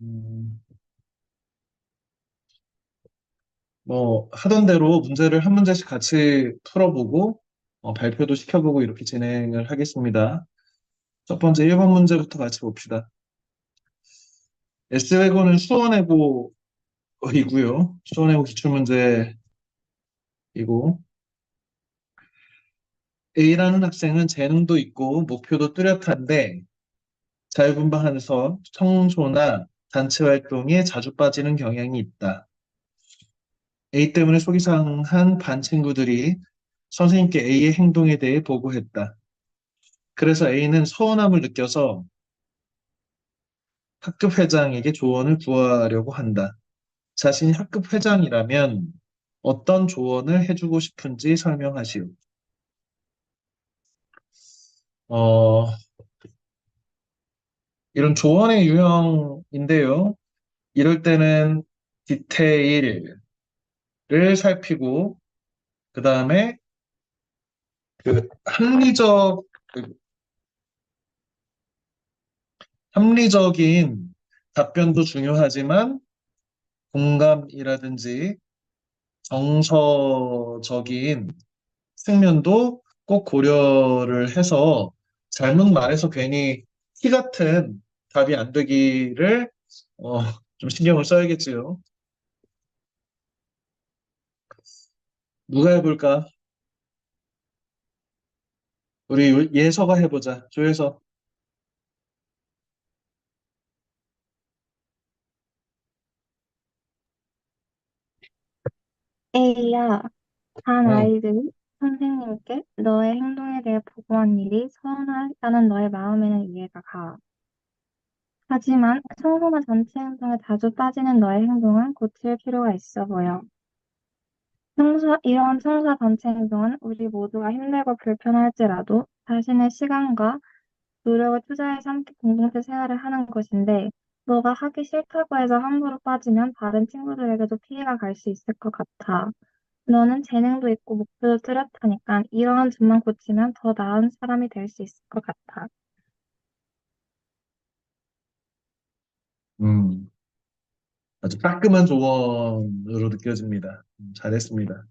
음, 뭐, 하던 대로 문제를 한 문제씩 같이 풀어보고, 발표도 시켜보고 이렇게 진행을 하겠습니다. 첫 번째 1번 문제부터 같이 봅시다. S외고는 수원외고이고요. 수원외고 기출문제이고, A라는 학생은 재능도 있고 목표도 뚜렷한데 자유분방하면서 청소나 단체 활동에 자주 빠지는 경향이 있다. A 때문에 속이 상한 반 친구들이 선생님께 A의 행동에 대해 보고했다. 그래서 A는 서운함을 느껴서 학급 회장에게 조언을 구하려고 한다. 자신이 학급 회장이라면 어떤 조언을 해주고 싶은지 설명하시오. 어, 이런 조언의 유형인데요. 이럴 때는 디테일을 살피고, 그 다음에 그 그 합리적인 답변도 중요하지만 공감이라든지 정서적인 측면도 꼭 고려를 해서 잘못 말해서 괜히 티 같은 답이 안 되기를 어, 좀 신경을 써야겠지요. 누가 해볼까? 우리 예서가 해보자. 조예서. A야, 반 응. 아이들이 선생님께 너의 행동에 대해 보고한 일이 서운하다는 너의 마음에는 이해가 가. 하지만 청소나 전체 행동에 자주 빠지는 너의 행동은 고칠 필요가 있어 보여. 이런 청소 전체 행동은 우리 모두가 힘들고 불편할지라도 자신의 시간과 노력을 투자해서 함께 공동체 생활을 하는 것인데, 너가 하기 싫다고 해서 함부로 빠지면 다른 친구들에게도 피해가 갈 수 있을 것 같아. 너는 재능도 있고 목표도 뚜렷하니까 이러한 점만 고치면 더 나은 사람이 될 수 있을 것 같아. 음, 아주 따끔한 조언으로 느껴집니다. 잘했습니다.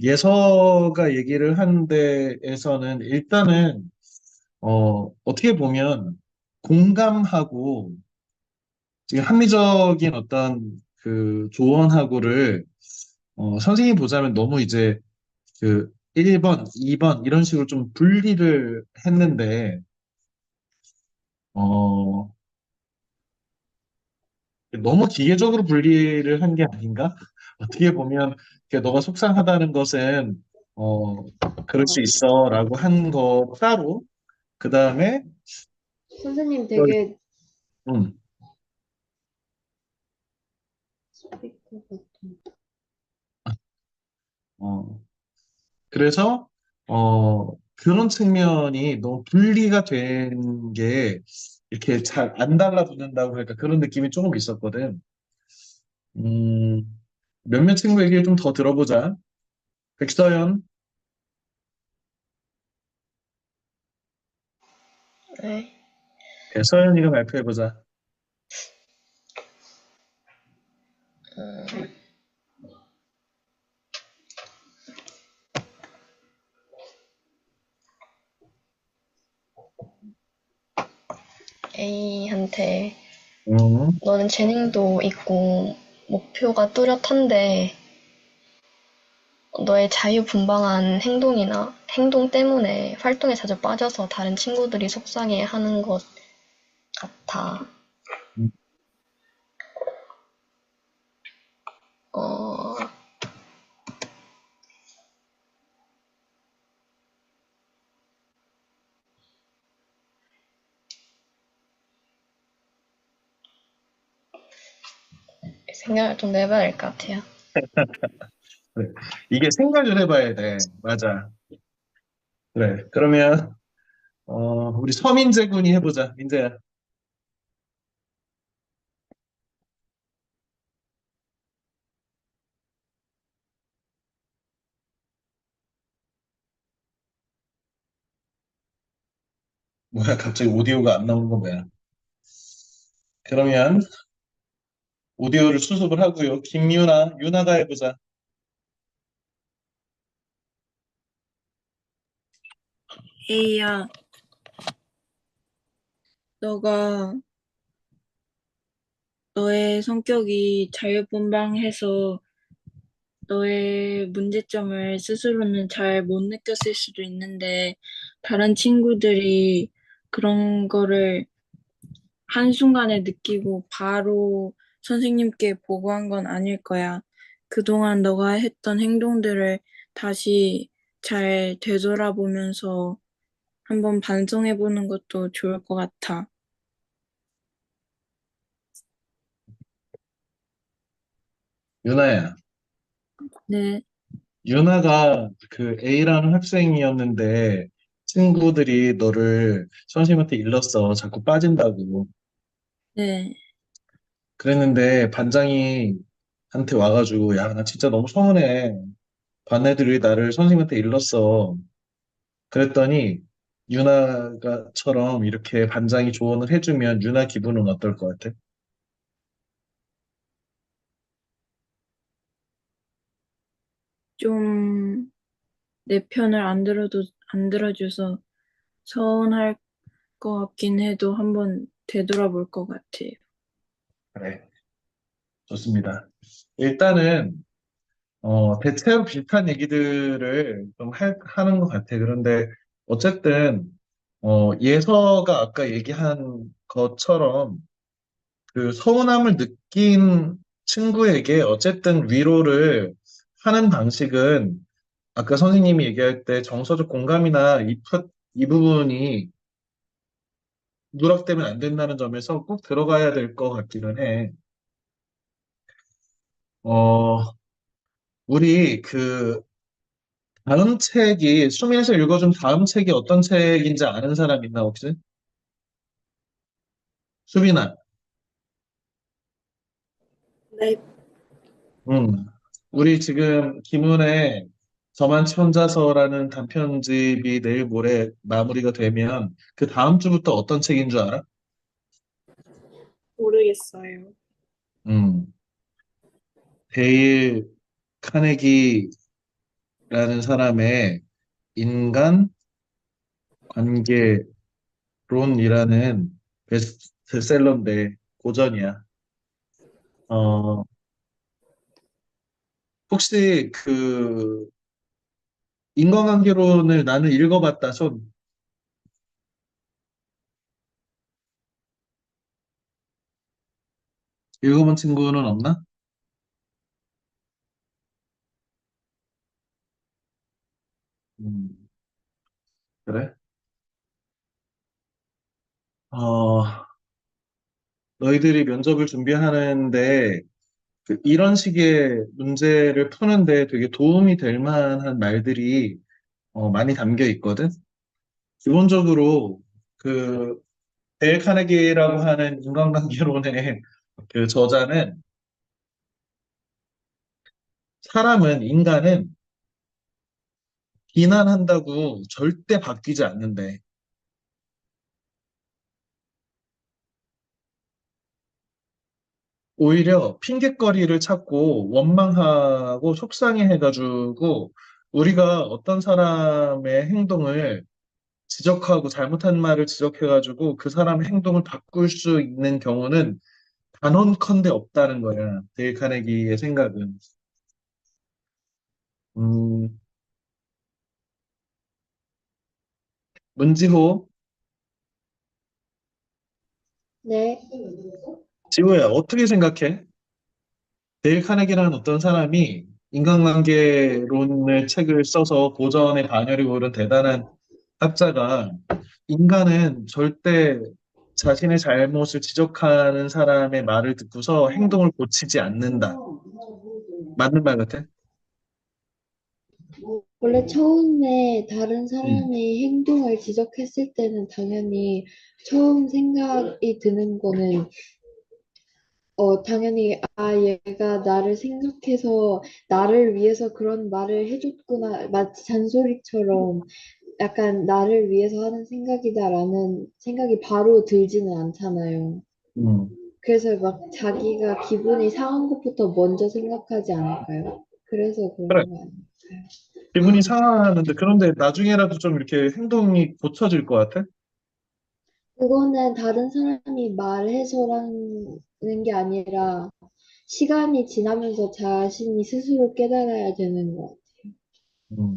예서가 얘기를 한 데에서는 일단은, 어떻게 보면 공감하고 지금 합리적인 어떤 그 조언하고를, 선생님이 보자면 너무 이제 그 1번, 2번 이런 식으로 좀 분리를 했는데, 어, 너무 기계적으로 분리를 한 게 아닌가? 어떻게 보면 너가 속상하다는 것은 그럴 수 있어라고 한 거 따로 그 다음에 선생님 되게 음, 스피커 같은. 어, 그래서 그런 측면이 너무 분리가 된 게 이렇게 잘 안 달라붙는다고 할까 그런 느낌이 조금 있었거든. 음, 몇몇 친구 얘기를 좀 더 들어보자. 백서연, 네. 백서연이가 발표해보자. A한테 음, 너는 재능도 있고 목표가 뚜렷한데 너의 자유분방한 행동이나 행동 때문에 활동에 자주 빠져서 다른 친구들이 속상해하는 것 같아. 음, 어, 생각을 좀 내봐야 될 것 같아요. 그래. 이게 생각을 해봐야 돼. 맞아. 그래. 그러면 우리 서민재 군이 해보자. 민재야. 뭐야, 갑자기 오디오가 안 나오는 건 뭐야? 그러면 오디오를 수습을 하고요. 김유나, 유나가 해보자. 에이야, 너가 너의 성격이 자유분방해서 너의 문제점을 스스로는 잘 못 느꼈을 수도 있는데 다른 친구들이 그런 거를 한순간에 느끼고 바로 선생님께 보고한 건 아닐 거야. 그동안 너가 했던 행동들을 다시 잘 되돌아보면서 한번 반성해보는 것도 좋을 것 같아. 유나야. 네, 유나가 그 A라는 학생이었는데 친구들이 너를 선생님한테 일렀어. 자꾸 빠진다고. 네. 그랬는데 반장이 한테 와가지고 야, 나 진짜 너무 서운해. 반 애들이 나를 선생님한테 일렀어. 그랬더니 유나가처럼 이렇게 반장이 조언을 해주면 유나 기분은 어떨 것 같아? 좀 내 편을 안 들어줘서 서운할 것 같긴 해도 한번 되돌아볼 것 같아요. 그래, 좋습니다. 일단은 대체로 비슷한 얘기들을 좀 하는 것 같아. 그런데 어쨌든 예서가 아까 얘기한 것처럼 그 서운함을 느낀 친구에게 어쨌든 위로를 하는 방식은 아까 선생님이 얘기할 때 정서적 공감이나 이 부분이 누락되면 안 된다는 점에서 꼭 들어가야 될 것 같기는 해. 어, 우리 그 다음 책이 수미에서 읽어준 다음 책이 어떤 책인지 아는 사람 있나 혹시? 수빈아. 네, 음. 우리 지금 김은의 저만치 혼자서라는 단편집이 내일 모레 마무리가 되면 그 다음 주부터 어떤 책인 줄 알아? 모르겠어요. 음. 데일 카네기라는 사람의 인간 관계론이라는 베스트셀러인데 고전이야. 어, 혹시 그 인간관계론을 나는 읽어봤다. 손 읽어본 친구는 없나? 음, 그래? 어, 너희들이 면접을 준비하는데 이런 식의 문제를 푸는데 되게 도움이 될 만한 말들이 많이 담겨 있거든. 기본적으로 그 데일 카네기라고 하는 인간관계론의 그 저자는 인간은 비난한다고 절대 바뀌지 않는데 오히려 핑곗거리를 찾고 원망하고 속상해해가지고 우리가 어떤 사람의 행동을 지적하고 잘못한 말을 지적해가지고 그 사람의 행동을 바꿀 수 있는 경우는 단언컨대 없다는 거야. 데일 카네기의 생각은. 음, 문지호, 네, 지호야, 어떻게 생각해? 데일 카네기라는 어떤 사람이 인간관계론의 책을 써서 고전의 반열에 오른 대단한 학자가 인간은 절대 자신의 잘못을 지적하는 사람의 말을 듣고서 행동을 고치지 않는다. 맞는 말 같아? 원래 처음에 다른 음, 사람의 행동을 지적했을 때는 당연히 처음 생각이 드는 거는 당연히 얘가 나를 생각해서 나를 위해서 그런 말을 해줬구나 마치 잔소리처럼 약간 나를 위해서 하는 생각이다라는 생각이 바로 들지는 않잖아요. 음. 그래서 막 자기가 기분이 상한 것부터 먼저 생각하지 않을까요? 그래서 그래, 그런 거 아닐까요? 기분이 상하는데, 그런데 나중에라도 좀 이렇게 행동이 고쳐질 것 같아? 그거는 다른 사람이 말해서라는 게 아니라 시간이 지나면서 자신이 스스로 깨달아야 되는 거. 음.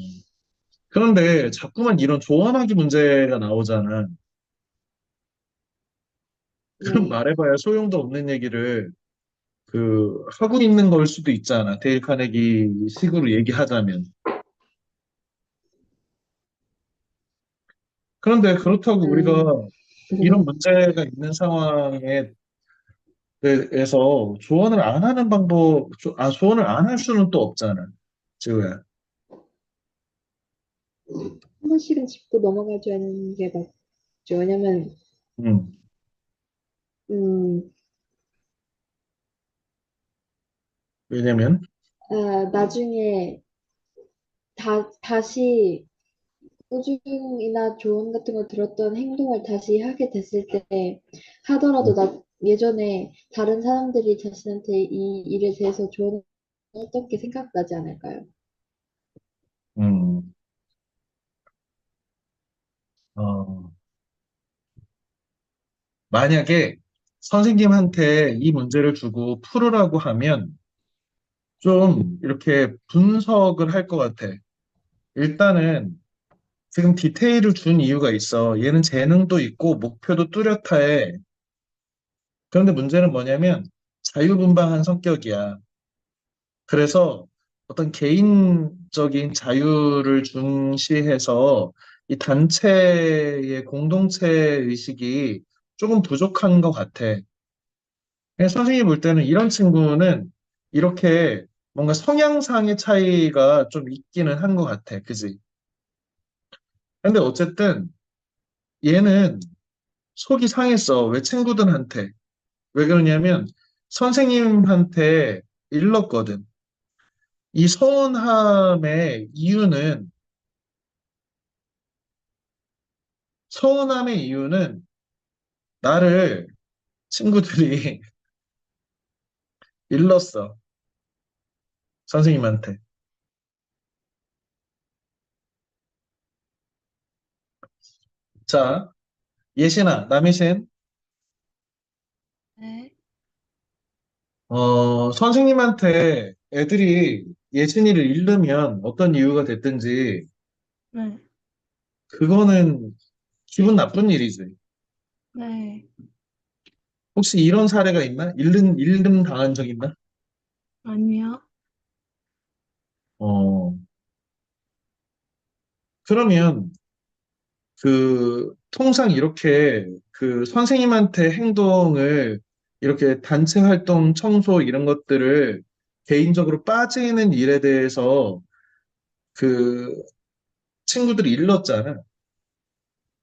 그런데 자꾸만 이런 조언하기 문제가 나오잖아. 그럼 네. 말해봐야 소용도 없는 얘기를 하고 있는 걸 수도 있잖아. 데일 카네기 식으로 얘기하자면. 그런데 그렇다고 우리가 음. 이런 문제가 있는 상황에 대해서 조언을 안 하는 조언을 안 할 수는 또 없잖아. 지우야. 한 번씩은 짚고 넘어가줘야 게 맞죠. 왜냐면, 음, 음, 왜냐면, 나중에 다시 꾸중이나 조언 같은 거 들었던 행동을 다시 하게 됐을 때 하더라도 나 예전에 다른 사람들이 자신한테 이 일에 대해서 조언을 했던 게 생각나지 않을까요? 음, 어, 만약에 선생님한테 이 문제를 주고 풀으라고 하면 좀 이렇게 분석을 할 것 같아. 일단은 지금 디테일을 준 이유가 있어. 얘는 재능도 있고 목표도 뚜렷해. 그런데 문제는 뭐냐면 자유분방한 성격이야. 그래서 어떤 개인적인 자유를 중시해서 이 단체의 공동체 의식이 조금 부족한 것 같아. 그래서 선생님이 볼 때는 이런 친구는 이렇게 뭔가 성향상의 차이가 좀 있기는 한 것 같아. 그지? 근데 어쨌든 얘는 속이 상했어. 왜 친구들한테? 왜 그러냐면 선생님한테 일렀거든. 이 서운함의 이유는 나를 친구들이 일렀어. 선생님한테. 자, 예신아, 남이신, 네. 선생님한테 애들이 예신이를 잃으면 어떤 이유가 됐든지, 네. 그거는 기분 나쁜 일이지. 네. 혹시 이런 사례가 있나? 잃음 당한 적 있나? 아니요. 어, 그러면 통상 이렇게 선생님한테 행동을 이렇게 단체 활동, 청소 이런 것들을 개인적으로 빠지는 일에 대해서 그 친구들이 일렀잖아.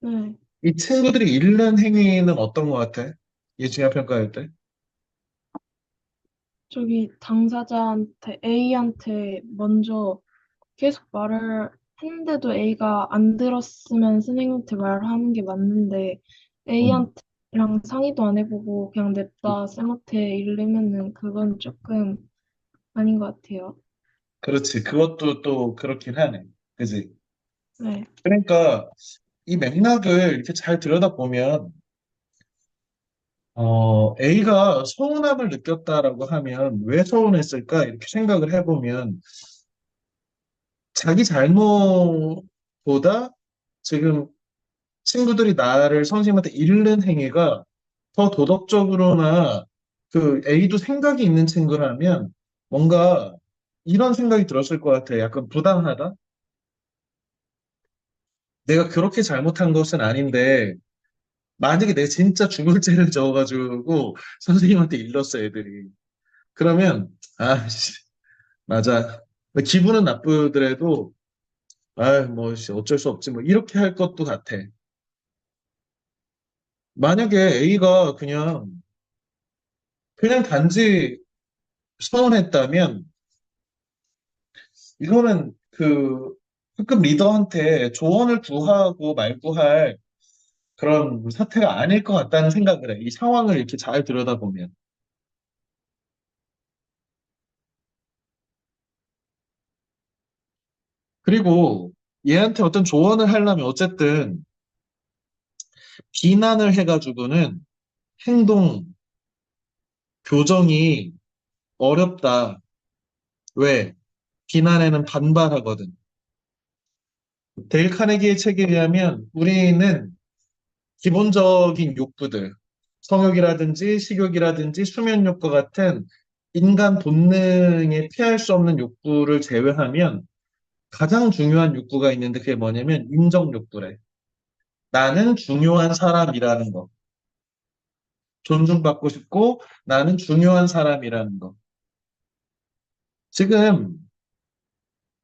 네. 이 친구들이 잃는 행위는 어떤 것 같아? 예중야 평가할 때? 저기 당사자한테 A한테 먼저 계속 말을 했는데도 A가 안 들었으면 선생님한테 말하는 게 맞는데 음, A한테랑 상의도 안 해보고 그냥 냅다 쌤한테 이르면은 그건 조금 아닌 것 같아요. 그렇지. 그것도 또 그렇긴 하네. 그지? 네. 그러니까 이 맥락을 이렇게 잘 들여다보면 A가 서운함을 느꼈다라고 하면 왜 서운했을까? 이렇게 생각을 해보면 자기 잘못보다 지금 친구들이 나를 선생님한테 잃는 행위가 더 도덕적으로나 A도 생각이 있는 친구라면 뭔가 이런 생각이 들었을 것 같아. 약간 부당하다? 내가 그렇게 잘못한 것은 아닌데 만약에 내가 진짜 죽을 죄를 져가지고 선생님한테 일렀어, 애들이. 그러면, 씨, 맞아. 기분은 나쁘더라도, 뭐, 씨, 어쩔 수 없지, 뭐, 이렇게 할 것도 같아. 만약에 A가 그냥 단지 서운했다면, 이거는 학급 리더한테 조언을 구하고 말고 할 그런 사태가 아닐 것 같다는 생각을 해. 이 상황을 이렇게 잘 들여다보면. 그리고 얘한테 어떤 조언을 하려면 어쨌든 비난을 해가지고는 행동, 교정이 어렵다. 왜? 비난에는 반발하거든. 데일 카네기의 책에 의하면 우리는 기본적인 욕구들, 성욕이라든지 식욕이라든지 수면욕과 같은 인간 본능에 피할 수 없는 욕구를 제외하면 가장 중요한 욕구가 있는데 그게 뭐냐면 인정 욕구래. 나는 중요한 사람이라는 거. 존중받고 싶고 나는 중요한 사람이라는 거. 지금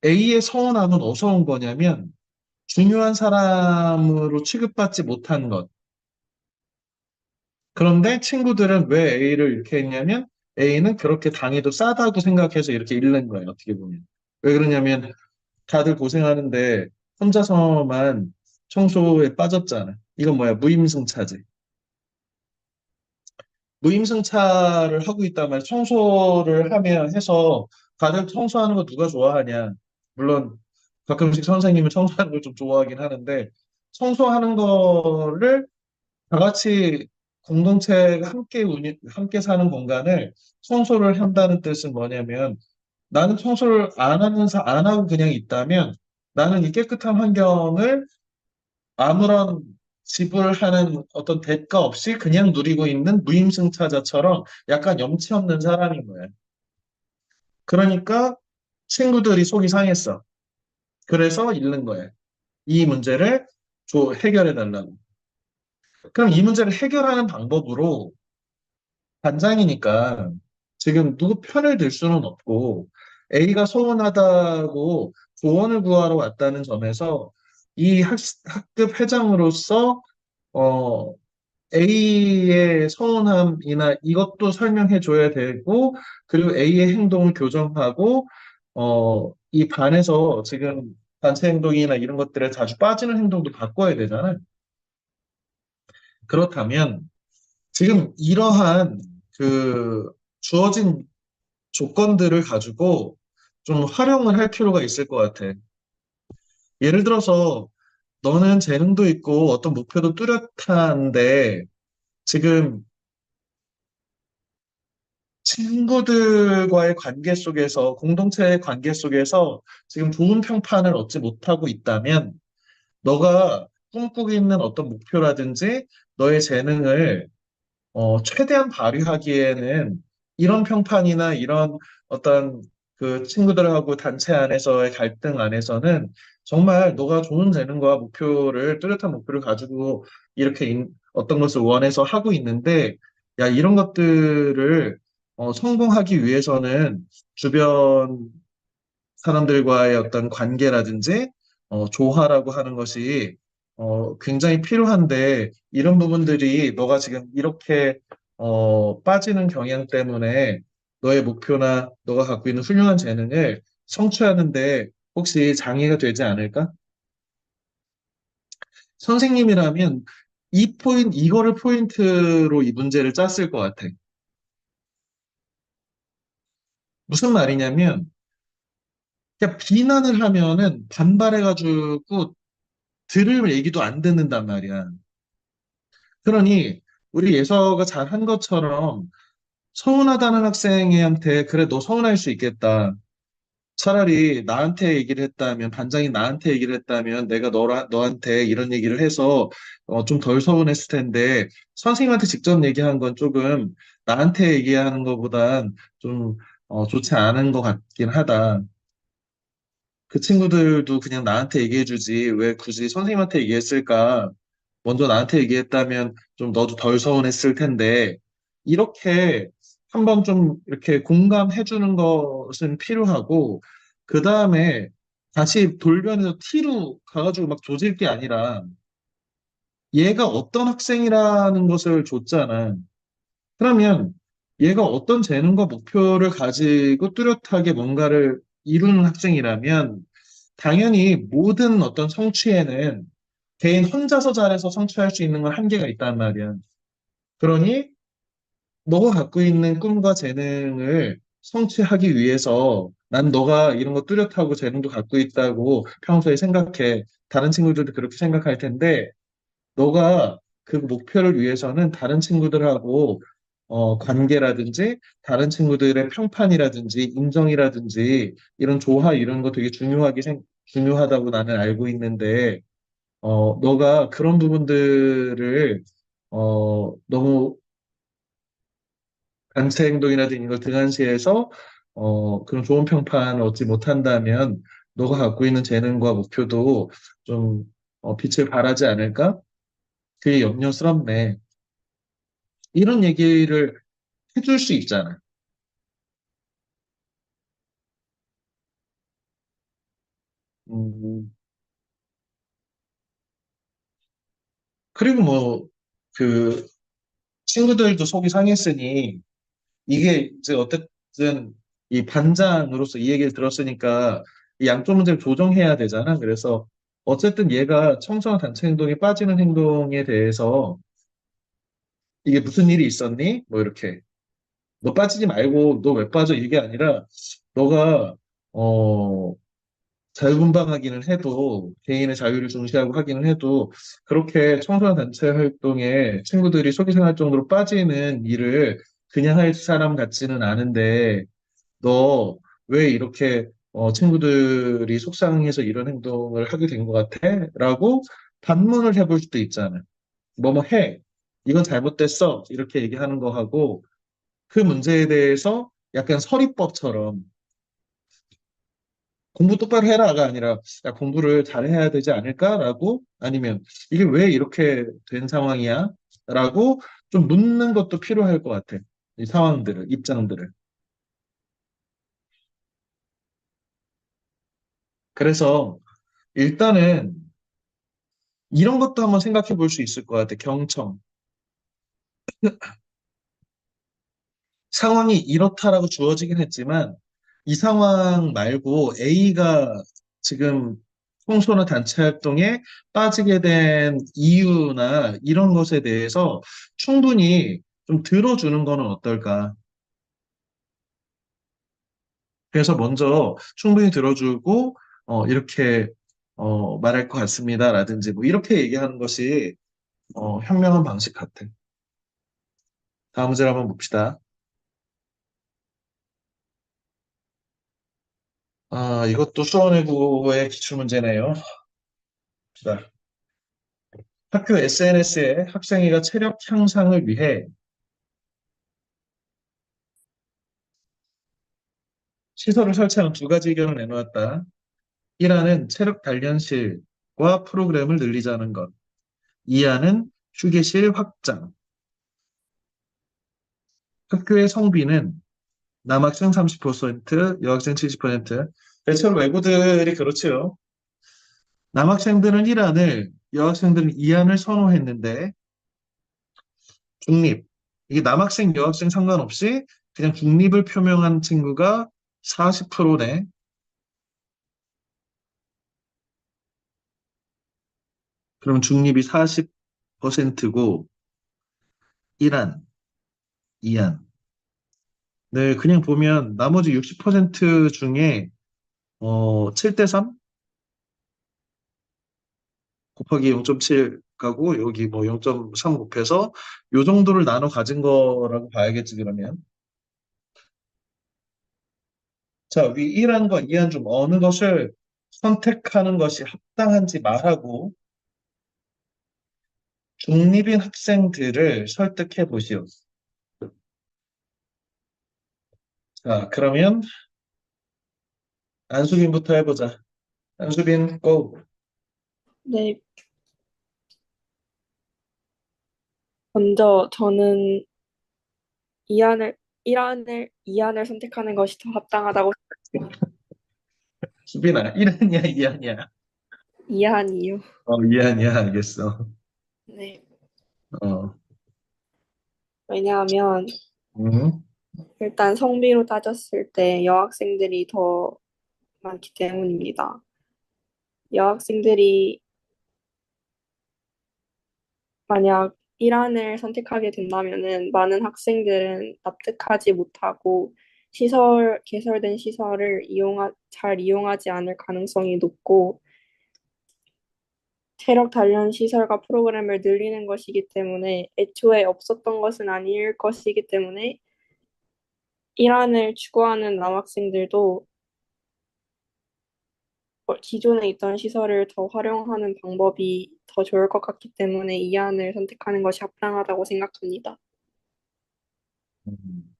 A의 서운함은 어디서 온 거냐면 중요한 사람으로 취급받지 못한 것. 그런데 친구들은 왜 A를 이렇게 했냐면 A는 그렇게 당해도 싸다고 생각해서 이렇게 읽는 거예요. 어떻게 보면. 왜 그러냐면 다들 고생하는데 혼자서만 청소에 빠졌잖아. 이건 뭐야? 무임승차지. 무임승차를 하고 있단 말이야. 청소를 하면 해서 다들 청소하는 거 누가 좋아하냐. 물론 가끔씩 선생님은 청소하는 걸 좀 좋아하긴 하는데 청소하는 거를 다 같이 공동체가 함께 사는 공간을 청소를 한다는 뜻은 뭐냐면 나는 청소를 안 하고 그냥 있다면 나는 이 깨끗한 환경을 아무런 지불하는 어떤 대가 없이 그냥 누리고 있는 무임승차자처럼 약간 염치 없는 사람인 거야. 그러니까 친구들이 속이 상했어. 그래서 잃는 거야. 이 문제를 해결해 달라고. 그럼 이 문제를 해결하는 방법으로 반장이니까 지금 누구 편을 들 수는 없고 A가 서운하다고 조언을 구하러 왔다는 점에서 이 학급 회장으로서 어, A의 서운함이나 이것도 설명해 줘야 되고 그리고 A의 행동을 교정하고 이 반에서 지금 단체 행동이나 이런 것들에 자주 빠지는 행동도 바꿔야 되잖아요. 그렇다면 지금 이러한 그 주어진 조건들을 가지고 좀 활용을 할 필요가 있을 것 같아. 예를 들어서 너는 재능도 있고 어떤 목표도 뚜렷한데 지금 친구들과의 관계 속에서 공동체의 관계 속에서 지금 좋은 평판을 얻지 못하고 있다면 너가 꿈꾸고 있는 어떤 목표라든지 너의 재능을 최대한 발휘하기에는 이런 평판이나 이런 어떤 그 친구들하고 단체 안에서의 갈등 안에서는 정말 너가 좋은 재능과 뚜렷한 목표를 가지고 이렇게 어떤 것을 원해서 하고 있는데, 야, 이런 것들을 성공하기 위해서는 주변 사람들과의 어떤 관계라든지 조화라고 하는 것이 굉장히 필요한데 이런 부분들이 너가 지금 이렇게 빠지는 경향 때문에 너의 목표나 너가 갖고 있는 훌륭한 재능을 성취하는데 혹시 장애가 되지 않을까? 선생님이라면 이거를 포인트로 이 문제를 짰을 것 같아. 무슨 말이냐면 그냥 비난을 하면은 반발해가지고 들을 얘기도 안 듣는단 말이야. 그러니 우리 예서가 잘 한 것처럼 서운하다는 학생한테 그래 너 서운할 수 있겠다. 차라리 나한테 얘기를 했다면 반장이 나한테 얘기를 했다면 내가 너한테 이런 얘기를 해서 좀 덜 서운했을 텐데 선생님한테 직접 얘기한 건 조금 나한테 얘기하는 것보단 좀 좋지 않은 것 같긴 하다. 그 친구들도 그냥 나한테 얘기해주지 왜 굳이 선생님한테 얘기했을까? 먼저 나한테 얘기했다면 좀 너도 덜 서운했을 텐데 이렇게 한번 좀 이렇게 공감해주는 것은 필요하고 그 다음에 다시 돌변해서 T로 가가지고 막 조질 게 아니라 얘가 어떤 학생이라는 것을 줬잖아. 그러면 얘가 어떤 재능과 목표를 가지고 뚜렷하게 뭔가를 이루는 학생이라면 당연히 모든 어떤 성취에는 개인 혼자서 잘해서 성취할 수 있는 건 한계가 있단 말이야. 그러니 너가 갖고 있는 꿈과 재능을 성취하기 위해서 난 너가 이런 거 뚜렷하고 재능도 갖고 있다고 평소에 생각해. 다른 친구들도 그렇게 생각할 텐데 너가 그 목표를 위해서는 다른 친구들하고 관계라든지 다른 친구들의 평판이라든지 인정이라든지 이런 조화 이런 거 되게 중요하다고 나는 알고 있는데 너가 그런 부분들을 너무 단체 행동이라든지 이런 걸 등한시해서 그런 좋은 평판을 얻지 못한다면 너가 갖고 있는 재능과 목표도 좀 빛을 발하지 않을까? 그게 염려스럽네. 이런 얘기를 해줄 수 있잖아. 음, 그리고 뭐, 그, 친구들도 속이 상했으니, 이게 이제 어쨌든 이 반장으로서 이 얘기를 들었으니까 이 양쪽 문제를 조정해야 되잖아. 그래서 어쨌든 얘가 청소년 단체 행동에 빠지는 행동에 대해서 이게 무슨 일이 있었니? 뭐 이렇게. 너 빠지지 말고 너 왜 빠져? 이게 아니라 너가 어 자유분방하기는 해도 개인의 자유를 중시하고 하기는 해도 그렇게 청소년 단체 활동에 친구들이 소개팅할 정도로 빠지는 일을 그냥 할 사람 같지는 않은데 너 왜 이렇게 친구들이 속상해서 이런 행동을 하게 된 것 같아? 라고 반문을 해볼 수도 있잖아. 뭐뭐 해. 이건 잘못됐어. 이렇게 얘기하는 거하고 그 문제에 대해서 약간 서리법처럼 공부 똑바로 해라가 아니라 야, 공부를 잘해야 되지 않을까라고 아니면 이게 왜 이렇게 된 상황이야? 라고 좀 묻는 것도 필요할 것 같아. 이 상황들을, 입장들을. 그래서 일단은 이런 것도 한번 생각해 볼 수 있을 것 같아. 경청. 상황이 이렇다라고 주어지긴 했지만 이 상황 말고 A가 지금 청소년 단체 활동에 빠지게 된 이유나 이런 것에 대해서 충분히 좀 들어주는 거는 어떨까? 그래서 먼저 충분히 들어주고 이렇게 말할 것 같습니다라든지 뭐 이렇게 얘기하는 것이 현명한 방식 같아. 다음 문제를 한번 봅시다. 아, 이것도 수원외고의 기출문제네요. 봅시다. 학교 SNS에 학생회가 체력 향상을 위해 시설을 설치하는 두 가지 의견을 내놓았다. 1안은 체력 단련실과 프로그램을 늘리자는 것. 2안은 휴게실 확장. 학교의 성비는 남학생 30%, 여학생 70%. 대체로 외고들이 그렇지요. 남학생들은 1안을, 여학생들은 2안을 선호했는데 중립. 이게 남학생, 여학생 상관없이 그냥 중립을 표명한 친구가 40%네. 그럼 중립이 40%고 1안, 2안. 네, 그냥 보면 나머지 60% 중에 7대 3 곱하기 0.7 가고 여기 뭐 0.3 곱해서 요 정도를 나눠 가진 거라고 봐야겠지 그러면. 자, 위 1안과 2안 중 어느 것을 선택하는 것이 합당한지 말하고 중립인 학생들을 설득해 보시오. 자, 그러면 안수빈부터 해보자. 안수빈, 고! 네, 먼저 저는 이안을, 1안을, 2안을 선택하는 것이 더 합당하다고 생각해요. 수빈아, 1안이야, 2안이야? 2안이요. 2안이야, 알겠어. 네, 어, 왜냐하면 음, 일단 성비로 따졌을 때 여학생들이 더 많기 때문입니다. 여학생들이 만약 이란을 선택하게 된다면은 많은 학생들은 납득하지 못하고 개설된 시설을 잘 이용하지 않을 가능성이 높고 체력 단련 시설과 프로그램을 늘리는 것이기 때문에 애초에 없었던 것은 아닐 것이기 때문에 이란을 추구하는 남학생들도 기존에 있던 시설을 더 활용하는 방법이 더 좋을 것 같기 때문에 이안을 선택하는 것이 합당하다고 생각합니다. 음.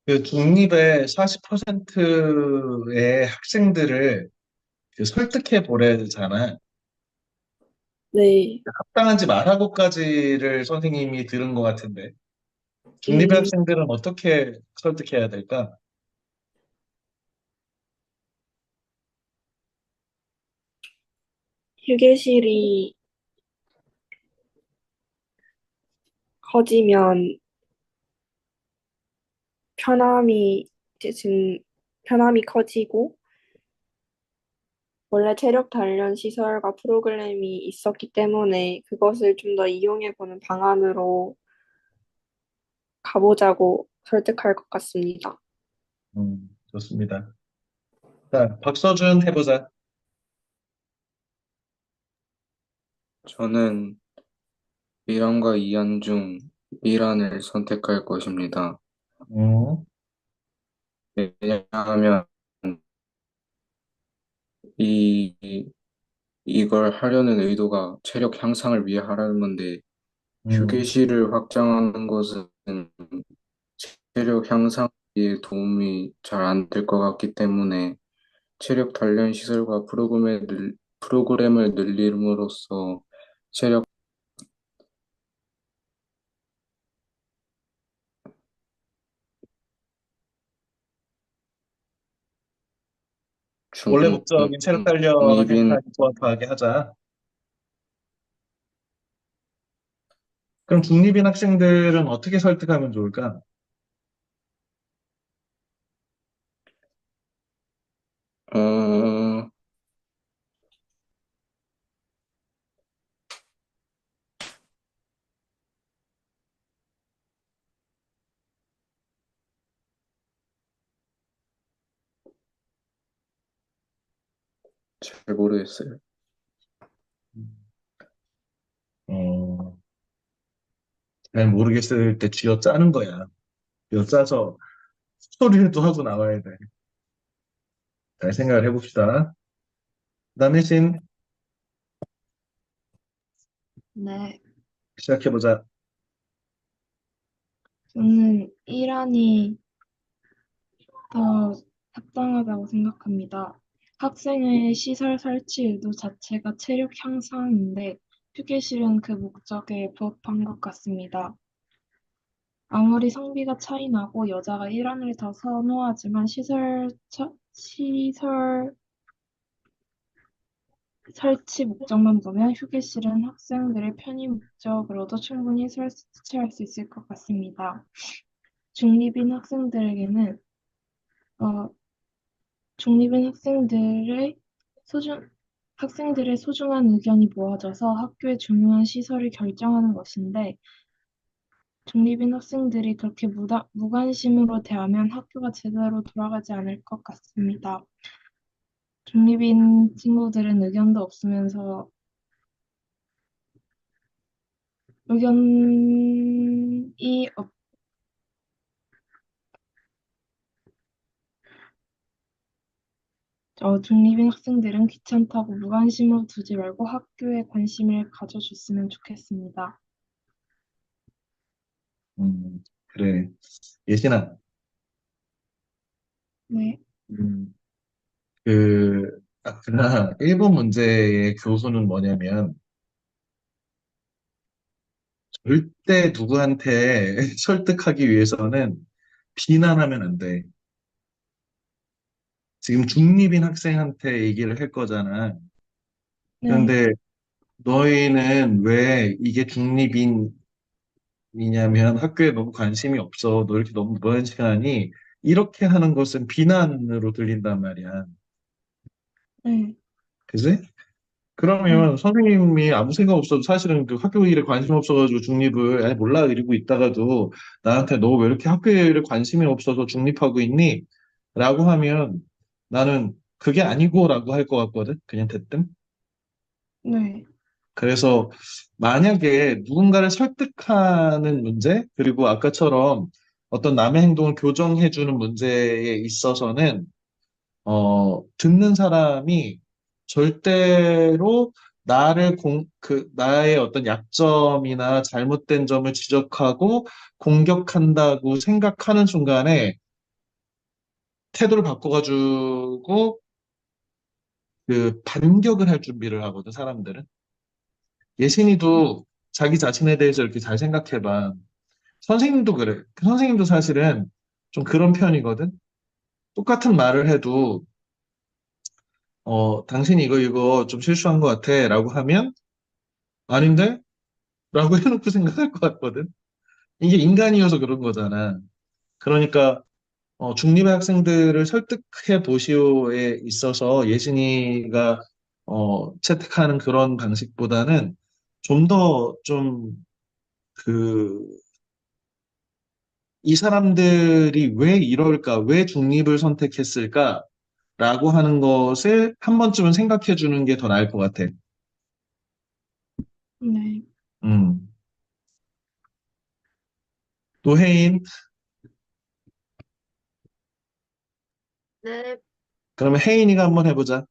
그 중립의 40%의 학생들을 그 설득해 보래잖아. 네, 합당한지 말하고까지를 선생님이 들은 것 같은데. 중립의 음, 학생들은 어떻게 설득해야 될까? 휴게실이 커지면 편함이 지금 편함이 커지고 원래 체력 단련 시설과 프로그램이 있었기 때문에 그것을 좀 더 이용해 보는 방안으로 가보자고 설득할 것 같습니다. 좋습니다. 자, 박서준 해보자. 저는 미란과 이안 중 미란을 선택할 것입니다. 음, 왜냐하면 이, 이걸 하려는 의도가 체력 향상을 위해 하라는 건데 음, 휴게실을 확장하는 것은 체력 향상에 도움이 잘 안 될 것 같기 때문에 체력 단련 시설과 프로그램을 늘림으로써 체력 원래 목적인 체력 단련에 중립인 부합하게 하자. 그럼 중립인 학생들은 어떻게 설득하면 좋을까? 어, 잘 모르겠어요. 어, 잘 모르겠을 때 쥐어 짜는 거야. 쥐어 짜서 스토리도 하고 나와야 돼. 잘 생각을 해봅시다. 그다음에 신 네, 시작해보자. 저는 이란이 더 합당하다고 생각합니다. 학생의 시설 설치 의도 자체가 체력 향상인데 휴게실은 그 목적에 부합한 것 같습니다. 아무리 성비가 차이 나고 여자가 일환을 더 선호하지만 시설 설치 목적만 보면 휴게실은 학생들의 편의 목적으로도 충분히 설치할 수 있을 것 같습니다. 중립인 학생들에게는 어, 중립인 소중, 학생들의 소중한 의견이 모아져서 학교의 중요한 시설을 결정하는 것인데 중립인 학생들이 그렇게 무관심으로 대하면 학교가 제대로 돌아가지 않을 것 같습니다. 중립인 친구들은 의견도 없으면서 의견이 없, 중립인 학생들은 귀찮다고 무관심으로 두지 말고 학교에 관심을 가져줬으면 좋겠습니다. 그래. 예진아, 네, 음, 아까 일본 문제의 교훈은 뭐냐면, 절대 누구한테 설득하기 위해서는 비난하면 안 돼. 지금 중립인 학생한테 얘기를 할 거잖아. 네, 그런데 너희는 왜 이게 중립인이냐면 학교에 너무 관심이 없어. 너 이렇게 너무 먼 시간이 이렇게 하는 것은 비난으로 들린단 말이야. 네, 그지? 그러면 선생님이 아무 생각 없어도 사실은 그 학교 일에 관심 없어가지고 중립을 아니 몰라 이러고 있다가도 나한테 너 왜 이렇게 학교 일에 관심이 없어서 중립하고 있니? 라고 하면 나는 그게 아니고 라고 할 것 같거든. 그냥 대뜸. 네. 그래서 만약에 누군가를 설득하는 문제, 그리고 아까처럼 어떤 남의 행동을 교정해주는 문제에 있어서는 듣는 사람이 절대로 나의 어떤 약점이나 잘못된 점을 지적하고 공격한다고 생각하는 순간에 태도를 바꿔가지고 그 반격을 할 준비를 하거든, 사람들은. 예신이도 자기 자신에 대해서 이렇게 잘 생각해봐. 선생님도 그래. 선생님도 사실은 좀 그런 편이거든. 똑같은 말을 해도 당신이 이거 좀 실수한 것 같아 라고 하면 아닌데? 라고 해놓고 생각할 것 같거든. 이게 인간이어서 그런 거잖아. 그러니까 중립의 학생들을 설득해 보시오에 있어서 예진이가 채택하는 그런 방식보다는 좀 더 좀 그 이 사람들이 왜 이럴까? 왜 중립을 선택했을까? 라고 하는 것을 한 번쯤은 생각해 주는 게 더 나을 것 같아. 네. 음. 노혜인, 네, 그러면 혜인이가 한번 해보자.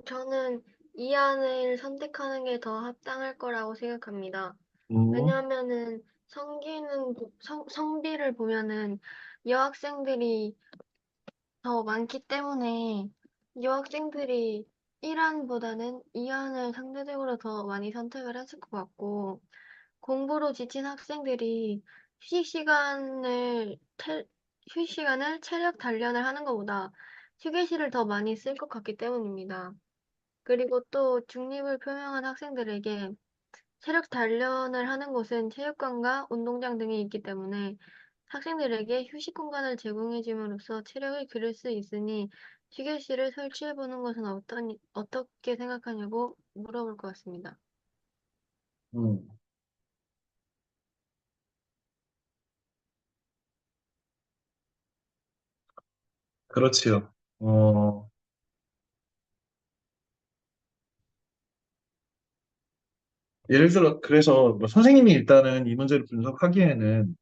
저는 이안을 선택하는 게 더 합당할 거라고 생각합니다. 음, 왜냐하면은 성비를 보면은 여학생들이 더 많기 때문에 여학생들이 1안보다는 2안을 상대적으로 더 많이 선택을 했을 것 같고, 공부로 지친 학생들이 휴식 시간을, 휴식 시간을 체력 단련을 하는 것보다 휴게실을 더 많이 쓸 것 같기 때문입니다. 그리고 또 중립을 표명한 학생들에게 체력 단련을 하는 곳은 체육관과 운동장 등이 있기 때문에 학생들에게 휴식 공간을 제공해줌으로써 체력을 기를 수 있으니 휴게실을 설치해보는 것은 어떻게 생각하냐고 물어볼 것 같습니다. 음, 그렇지요. 예를 들어, 그래서 뭐 선생님이 일단은 이 문제를 분석하기에는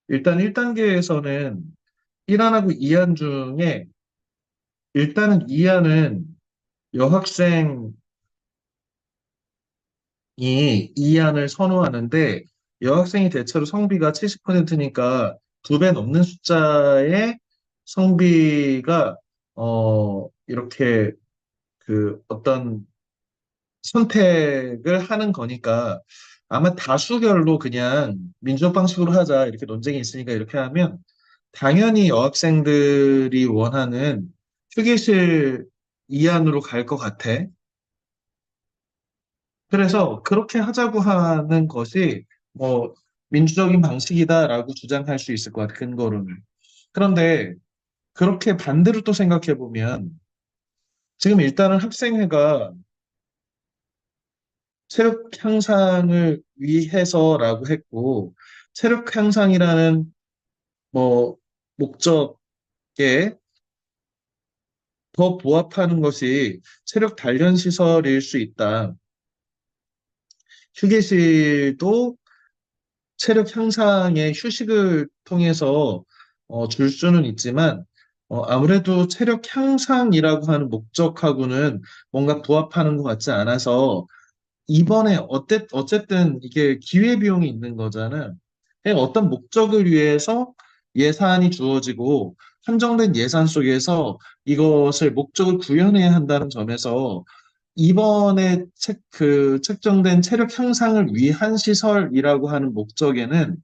일단 1단계에서는 1안하고 2안 중에 일단은 2안은 여학생이 2안을 선호하는데 여학생이 대체로 성비가 70%니까 2배 넘는 숫자의 성비가 이렇게 그 어떤 선택을 하는 거니까 아마 다수결로 그냥 민주적 방식으로 하자 이렇게 논쟁이 있으니까 이렇게 하면 당연히 여학생들이 원하는 휴게실 이안으로 갈 것 같아. 그래서 그렇게 하자고 하는 것이 뭐 민주적인 방식이다라고 주장할 수 있을 것 같아, 근거로는. 그런데 그렇게 반대로 또 생각해 보면 지금 일단은 학생회가 체력 향상을 위해서라고 했고, 체력 향상이라는 뭐 목적에 더 부합하는 것이 체력 단련 시설일 수 있다. 휴게실도 체력 향상의 휴식을 통해서 줄 수는 있지만, 아무래도 체력 향상이라고 하는 목적하고는 뭔가 부합하는 것 같지 않아서 이번에 어쨌든 이게 기회비용이 있는 거잖아. 그냥 어떤 목적을 위해서 예산이 주어지고 한정된 예산 속에서 이것을 목적을 구현해야 한다는 점에서 이번에 책정된 체력 향상을 위한 시설이라고 하는 목적에는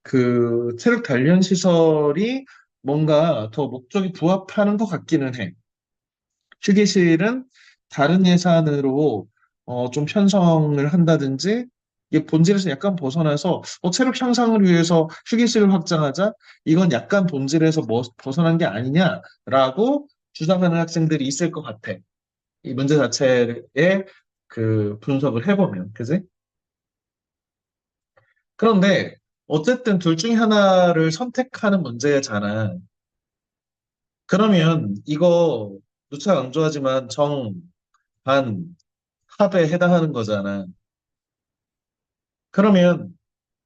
그 체력 단련 시설이 뭔가 더 목적이 부합하는 것 같기는 해. 휴게실은 다른 예산으로 좀 편성을 한다든지 이게 본질에서 약간 벗어나서 체력 향상을 위해서 휴게실을 확장하자 이건 약간 본질에서 벗어난 게 아니냐라고 주장하는 학생들이 있을 것 같아. 이 문제 자체에 그 분석을 해보면, 그지? 그런데 어쨌든 둘 중에 하나를 선택하는 문제잖아. 그러면 이거 누차 강조하지만 정, 반, 합에 해당하는 거잖아. 그러면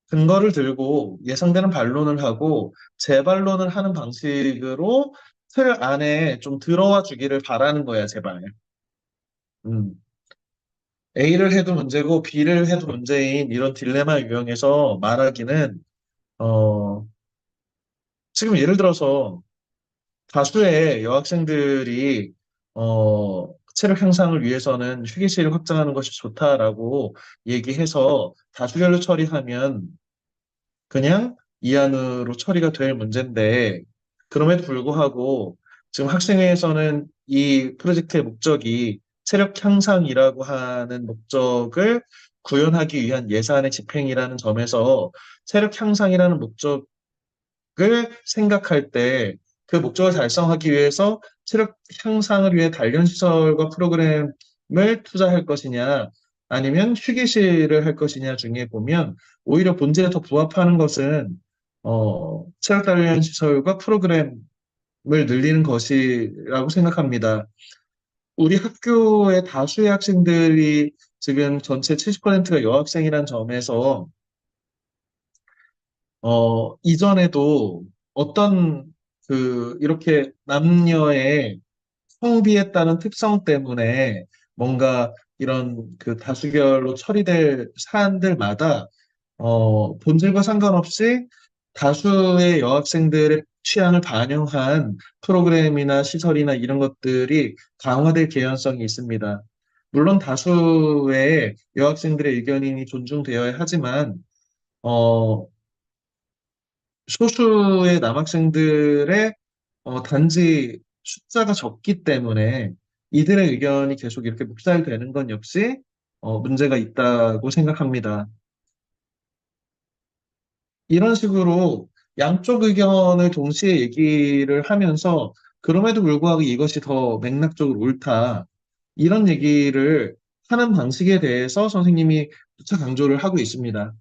근거를 들고 예상되는 반론을 하고 재반론을 하는 방식으로 틀 안에 좀 들어와 주기를 바라는 거야, 제발. 음. A를 해도 문제고 B를 해도 문제인 이런 딜레마 유형에서 말하기는 어, 지금 예를 들어서 다수의 여학생들이 체력 향상을 위해서는 휴게실을 확장하는 것이 좋다라고 얘기해서 다수결로 처리하면 그냥 이안으로 처리가 될 문제인데 그럼에도 불구하고 지금 학생회에서는 이 프로젝트의 목적이 체력 향상이라고 하는 목적을 구현하기 위한 예산의 집행이라는 점에서 체력 향상이라는 목적을 생각할 때 그 목적을 달성하기 위해서 체력 향상을 위해 단련 시설과 프로그램을 투자할 것이냐 아니면 휴게실을 할 것이냐 중에 보면 오히려 본질에 더 부합하는 것은 체력 단련 시설과 프로그램을 늘리는 것이라고 생각합니다. 우리 학교의 다수의 학생들이 지금 전체 70%가 여학생이라는 점에서 이전에도 어떤 이렇게 남녀의 성비에 따른 특성 때문에 뭔가 이런 그 다수결로 처리될 사안들마다 본질과 상관없이 다수의 여학생들의 취향을 반영한 프로그램이나 시설이나 이런 것들이 강화될 개연성이 있습니다. 물론 다수의 여학생들의 의견이 존중되어야 하지만 어, 소수의 남학생들의 단지 숫자가 적기 때문에 이들의 의견이 계속 이렇게 묵살되는 건 역시 문제가 있다고 생각합니다. 이런 식으로 양쪽 의견을 동시에 얘기를 하면서 그럼에도 불구하고 이것이 더 맥락적으로 옳다. 이런 얘기를 하는 방식에 대해서 선생님이 누차 강조를 하고 있습니다.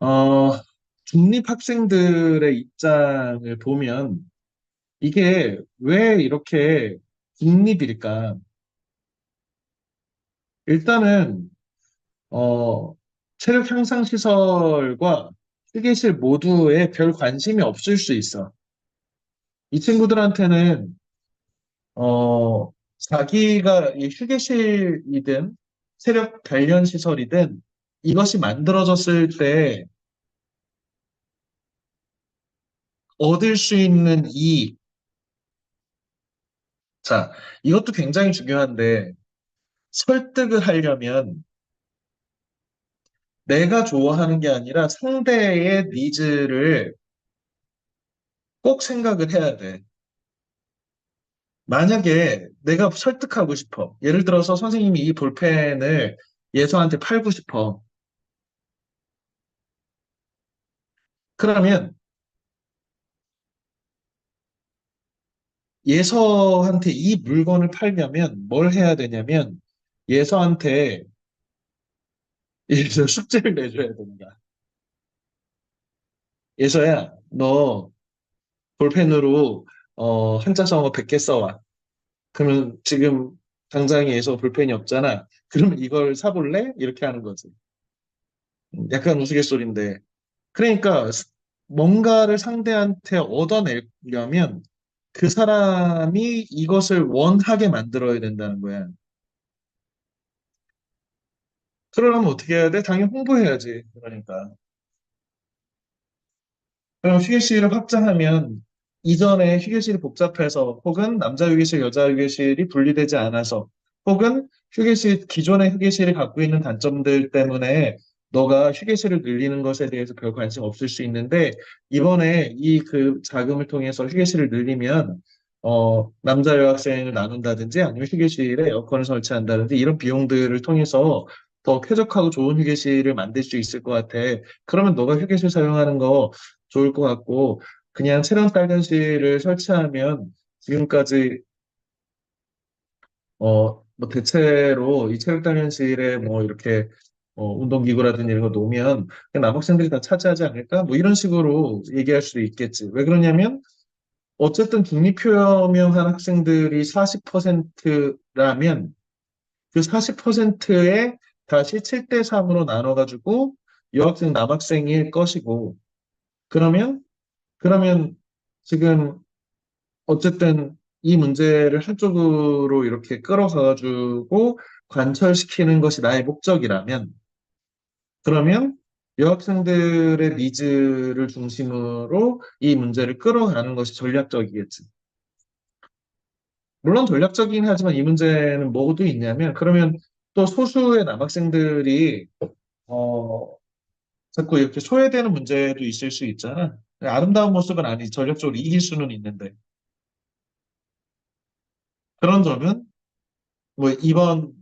어, 중립 학생들의 입장을 보면 이게 왜 이렇게 중립일까? 일단은 어, 체력 향상 시설과 휴게실 모두에 별 관심이 없을 수 있어. 이 친구들한테는 자기가 이 휴게실이든 체력 단련 시설이든 이것이 만들어졌을 때 얻을 수 있는 이익. 자, 이것도 굉장히 중요한데 설득을 하려면 내가 좋아하는 게 아니라 상대의 니즈를 꼭 생각을 해야 돼. 만약에 내가 설득하고 싶어. 예를 들어서 선생님이 이 볼펜을 예서한테 팔고 싶어. 그러면 예서한테 이 물건을 팔려면 뭘 해야 되냐면 예서한테 예서 숙제를 내줘야 된다. 예서야, 너 볼펜으로 한자성어 100개 써와. 그러면 지금 당장에 예서 볼펜이 없잖아. 그러면 이걸 사볼래? 이렇게 하는 거지. 약간 우스갯소리인데. 그러니까 뭔가를 상대한테 얻어내려면 그 사람이 이것을 원하게 만들어야 된다는 거야. 그러려면 어떻게 해야 돼? 당연히 홍보해야지. 그러니까. 그럼 휴게실을 확장하면 이전에 휴게실이 복잡해서 혹은 남자 휴게실, 여자 휴게실이 분리되지 않아서 혹은 기존의 휴게실이 갖고 있는 단점들 때문에 너가 휴게실을 늘리는 것에 대해서 별 관심 없을 수 있는데 이번에 이 자금을 통해서 휴게실을 늘리면 남자 여학생을 나눈다든지 아니면 휴게실에 에어컨을 설치한다든지 이런 비용들을 통해서 더 쾌적하고 좋은 휴게실을 만들 수 있을 것 같아. 그러면 너가 휴게실 사용하는 거 좋을 것 같고, 그냥 체력 단련실을 설치하면 지금까지 뭐 대체로 이 체력 단련실에 뭐 이렇게 운동기구라든지 이런 거 놓으면 그냥 남학생들이 다 차지하지 않을까? 뭐 이런 식으로 얘기할 수도 있겠지. 왜 그러냐면 어쨌든 독립표명한 학생들이 40%라면 그 40%에 다시 7대 3으로 나눠가지고 여학생, 남학생일 것이고 그러면 지금 어쨌든 이 문제를 한쪽으로 이렇게 끌어가가지고 관철시키는 것이 나의 목적이라면 그러면 여학생들의 니즈를 중심으로 이 문제를 끌어가는 것이 전략적이겠지. 물론 전략적이긴 하지만 이 문제는 뭐도 있냐면 그러면 또 소수의 남학생들이 어, 자꾸 이렇게 소외되는 문제도 있을 수 있잖아. 아름다운 모습은 아니 전략적으로 이길 수는 있는데 그런 점은 뭐 이번은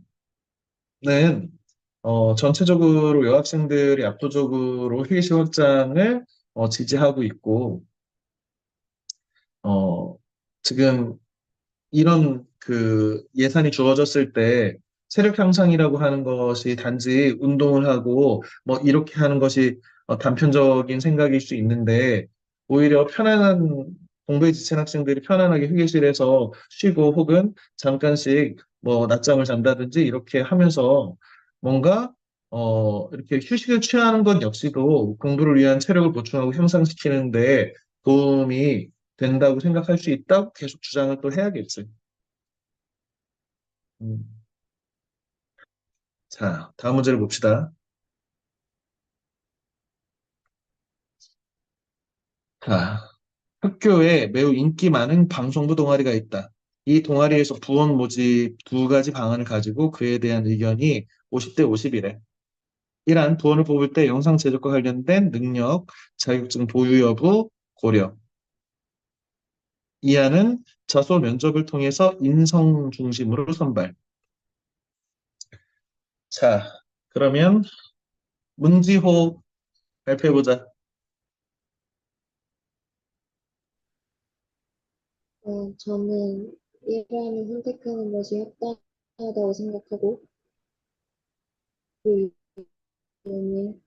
전체적으로 여학생들이 압도적으로 회의식 확장을 지지하고 있고 어, 지금 이런 그 예산이 주어졌을 때 체력 향상이라고 하는 것이 단지 운동을 하고 뭐 이렇게 하는 것이 단편적인 생각일 수 있는데 오히려 편안한 공부에 지친 학생들이 편안하게 휴게실에서 쉬고 혹은 잠깐씩 뭐 낮잠을 잔다든지 이렇게 하면서 뭔가 이렇게 휴식을 취하는 것 역시도 공부를 위한 체력을 보충하고 향상시키는데 도움이 된다고 생각할 수 있다고 계속 주장을 또 해야겠지. 음. 자, 다음 문제를 봅시다. 자, 학교에 매우 인기 많은 방송부 동아리가 있다. 이 동아리에서 부원 모집 두 가지 방안을 가지고 그에 대한 의견이 50대 50이래. 이란 부원을 뽑을 때 영상 제작과 관련된 능력, 자격증 보유 여부 고려. 이하는 자소 면접을 통해서 인성 중심으로 선발. 자, 그러면 문지호 발표해보자. 저는 A라는 선택하는 것이 합당하다고 생각하고, 그 이유는,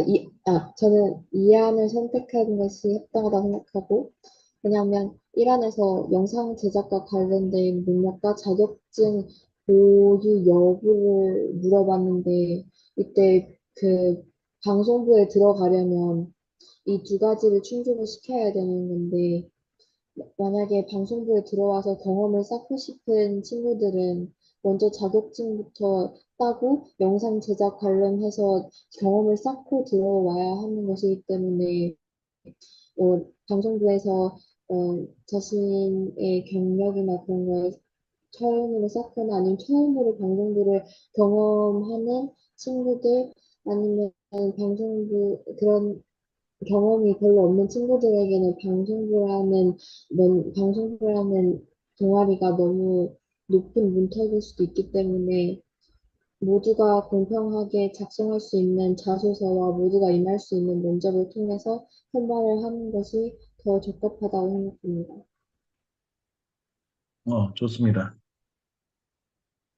일단 저는 이안을 선택하는 것이 합당하다고 생각하고, 왜냐하면 이란에서 영상 제작과 관련된 능력과 자격증 보유 여부를 물어봤는데, 이때 그 방송부에 들어가려면 이 두 가지를 충족을 시켜야 되는 건데, 만약에 방송부에 들어와서 경험을 쌓고 싶은 친구들은 먼저 자격증부터 따고 영상 제작 관련해서 경험을 쌓고 들어와야 하는 것이기 때문에 방송부에서 자신의 경력이나 그런 걸 처음으로 쌓거나 아니면 처음으로 방송부를 경험하는 친구들 아니면 방송부 그런 경험이 별로 없는 친구들에게는 방송부라는 동아리가 너무 높은 문턱일 수도 있기 때문에 모두가 공평하게 작성할 수 있는 자소서와 모두가 임할 수 있는 면접을 통해서 선발을 하는 것이 더 적합하다고 생각합니다. 좋습니다.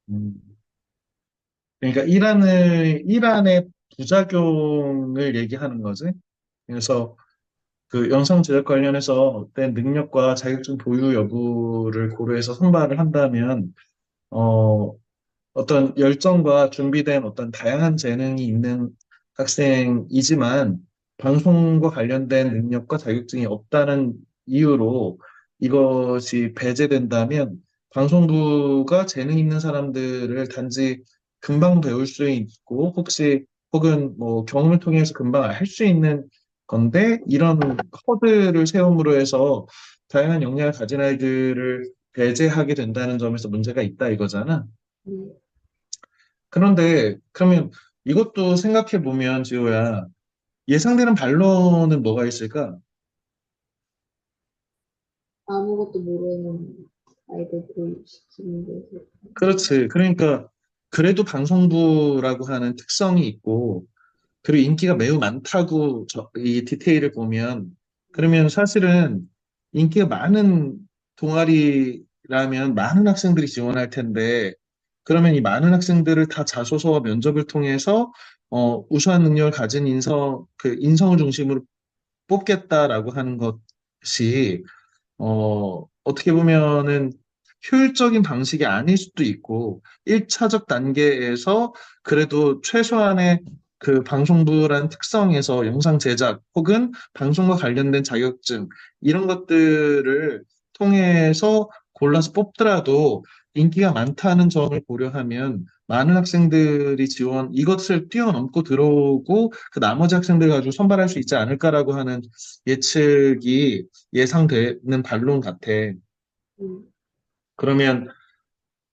음. 그러니까 이란의 부작용을 얘기하는 거지. 그래서 그 영상 제작 관련해서 어떤 능력과 자격증 보유 여부를 고려해서 선발을 한다면, 어, 어떤 열정과 준비된 어떤 다양한 재능이 있는 학생이지만 방송과 관련된 능력과 자격증이 없다는 이유로 이것이 배제된다면 방송부가 재능 있는 사람들을 단지 금방 배울 수 있고 혹은 뭐 경험을 통해서 금방 할 수 있는 건데 이런 허들을 세움으로 해서 다양한 역량을 가진 아이들을 배제하게 된다는 점에서 문제가 있다 이거잖아. 네. 그런데 그러면 이것도 생각해 보면 지호야 예상되는 반론은 뭐가 있을까? 아무것도 모르는 아이들 교육시키는 게 그렇지. 그러니까 그래도 방송부라고 하는 특성이 있고 그리고 인기가 매우 많다고 이 디테일을 보면 그러면 사실은 인기가 많은 동아리라면 많은 학생들이 지원할 텐데 그러면 이 많은 학생들을 다 자소서와 면접을 통해서 우수한 능력을 가진 인성을 중심으로 뽑겠다라고 하는 것이 어떻게 보면은 효율적인 방식이 아닐 수도 있고, 1차적 단계에서 그래도 최소한의 그 방송부라는 특성에서 영상 제작 혹은 방송과 관련된 자격증, 이런 것들을 통해서 골라서 뽑더라도 인기가 많다는 점을 고려하면 많은 학생들이 이것을 뛰어넘고 들어오고 그 나머지 학생들 가지고 선발할 수 있지 않을까라고 하는 예측이 예상되는 반론 같아. 음, 그러면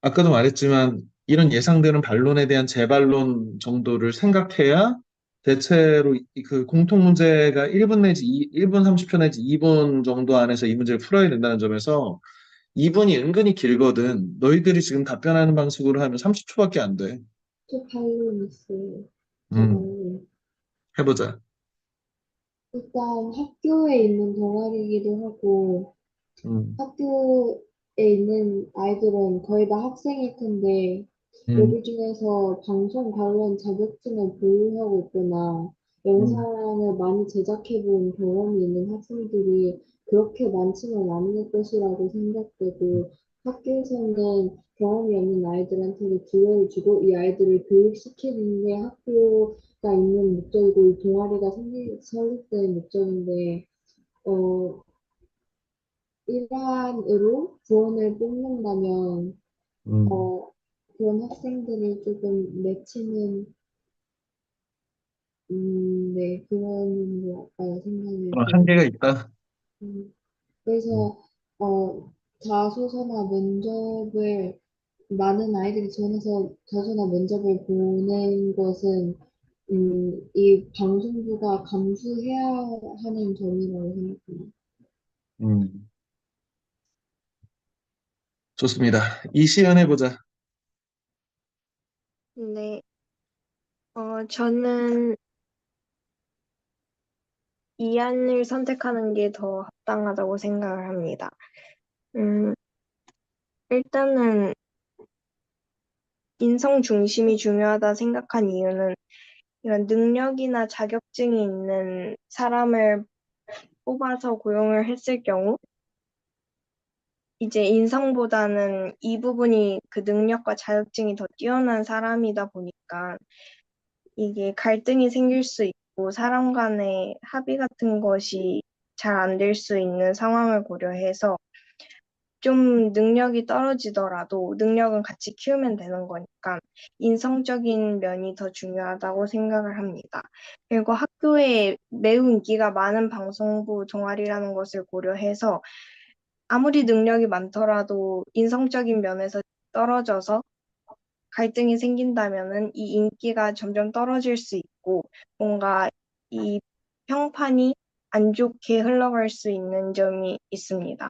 아까도 말했지만 이런 예상되는 반론에 대한 재반론 정도를 생각해야 대체로 그 공통 문제가 1분 내지 1분 30초 내지 2분 정도 안에서 이 문제를 풀어야 된다는 점에서 2분이 은근히 길거든. 너희들이 지금 답변하는 방식으로 하면 30초밖에 안 돼. 또 반론 있어요. 음, 저번에. 해보자. 일단 학교에 있는 동아리이기도 하고, 음, 학교에 있는 아이들은 거의 다 학생일 텐데, 음, 여기 중에서 방송 관련 자격증을 보유하고 있거나, 음, 영상을 많이 제작해 본 경험이 있는 학생들이 그렇게 많지는 않을 것이라고 생각되고, 학교에서는 경험이 없는 아이들한테는 기회를 주고, 이 아이들을 교육시키는 게 학교가 있는 목적이고, 이 동아리가 설립된 목적인데, 어, 일반으로 구원을 뽑는다면, 음. 어, 그런 학생들을 조금 내치는, 네, 그런 것 같다고 생각이 그런 들어요. 한계가 있다. 음, 음, 그래서, 자소서나 면접을, 많은 아이들이 지원해서 자소서나 면접을 보낸 것은, 이 방송부가 감수해야 하는 점이라고 생각합니다. 음. 좋습니다. 이시연 해보자. 네, 저는 이안을 선택하는 게 더 합당하다고 생각을 합니다. 음, 일단은 인성 중심이 중요하다 생각한 이유는 이런 능력이나 자격증이 있는 사람을 뽑아서 고용을 했을 경우 이제 인성보다는 이 부분이 그 능력과 자격증이 더 뛰어난 사람이다 보니까 이게 갈등이 생길 수 있고 사람 간의 합의 같은 것이 잘 안 될 수 있는 상황을 고려해서 좀 능력이 떨어지더라도 능력은 같이 키우면 되는 거니까 인성적인 면이 더 중요하다고 생각을 합니다. 그리고 학교에 매우 인기가 많은 방송부 동아리라는 것을 고려해서 아무리 능력이 많더라도 인성적인 면에서 떨어져서 갈등이 생긴다면은 이 인기가 점점 떨어질 수 있고 뭔가 이 평판이 안 좋게 흘러갈 수 있는 점이 있습니다.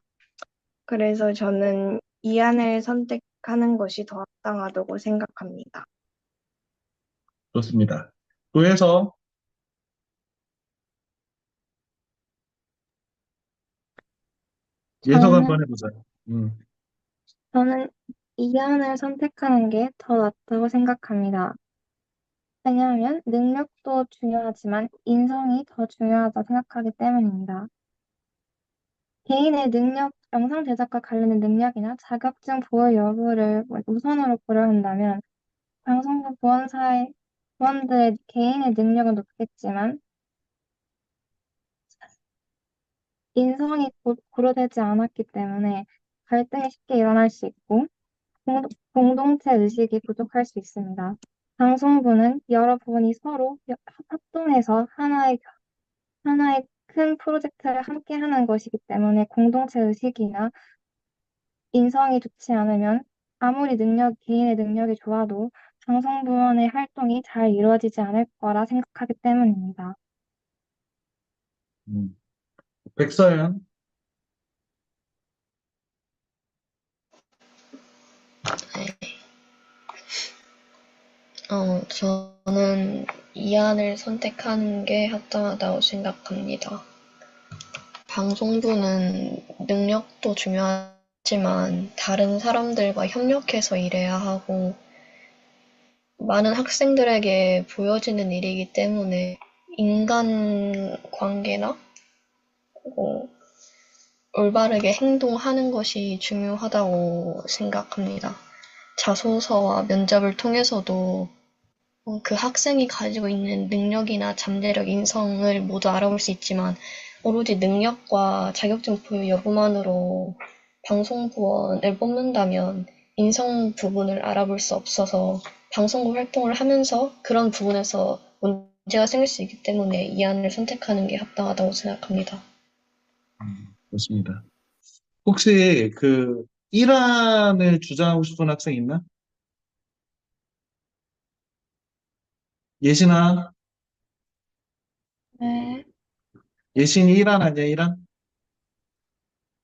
그래서 저는 이안을 선택하는 것이 더 합당하다고 생각합니다. 좋습니다. 그래서 예석 한번 저는, 해보자. 음, 저는 이안을 선택하는 게 더 낫다고 생각합니다. 왜냐하면 능력도 중요하지만 인성이 더 중요하다 생각하기 때문입니다. 개인의 능력, 영상 제작과 관련된 능력이나 자격증 보유 여부를 우선으로 고려한다면 방송국 부원들의 개인의 능력은 높겠지만 인성이 고려되지 않았기 때문에 갈등이 쉽게 일어날 수 있고 공동체 의식이 부족할 수 있습니다. 방송부는 여러 부문이 서로 합동해서 하나의 큰 프로젝트를 함께 하는 것이기 때문에 공동체 의식이나 인성이 좋지 않으면 아무리 개인의 능력이 좋아도 방송부원의 활동이 잘 이루어지지 않을 거라 생각하기 때문입니다. 음. 백서연. 저는 이안을 선택하는 게 합당하다고 생각합니다. 방송부는 능력도 중요하지만 다른 사람들과 협력해서 일해야 하고 많은 학생들에게 보여지는 일이기 때문에 인간관계나 올바르게 행동하는 것이 중요하다고 생각합니다. 자소서와 면접을 통해서도 그 학생이 가지고 있는 능력이나 잠재력, 인성을 모두 알아볼 수 있지만 오로지 능력과 자격증 보유 여부만으로 방송부원을 뽑는다면 인성 부분을 알아볼 수 없어서 방송부 활동을 하면서 그런 부분에서 문제가 생길 수 있기 때문에 이 안을 선택하는 게 합당하다고 생각합니다. 좋습니다. 혹시 그 이란을 주장하고 싶은 학생 있나? 예신아, 네, 예신이 이란 아니야, 이란?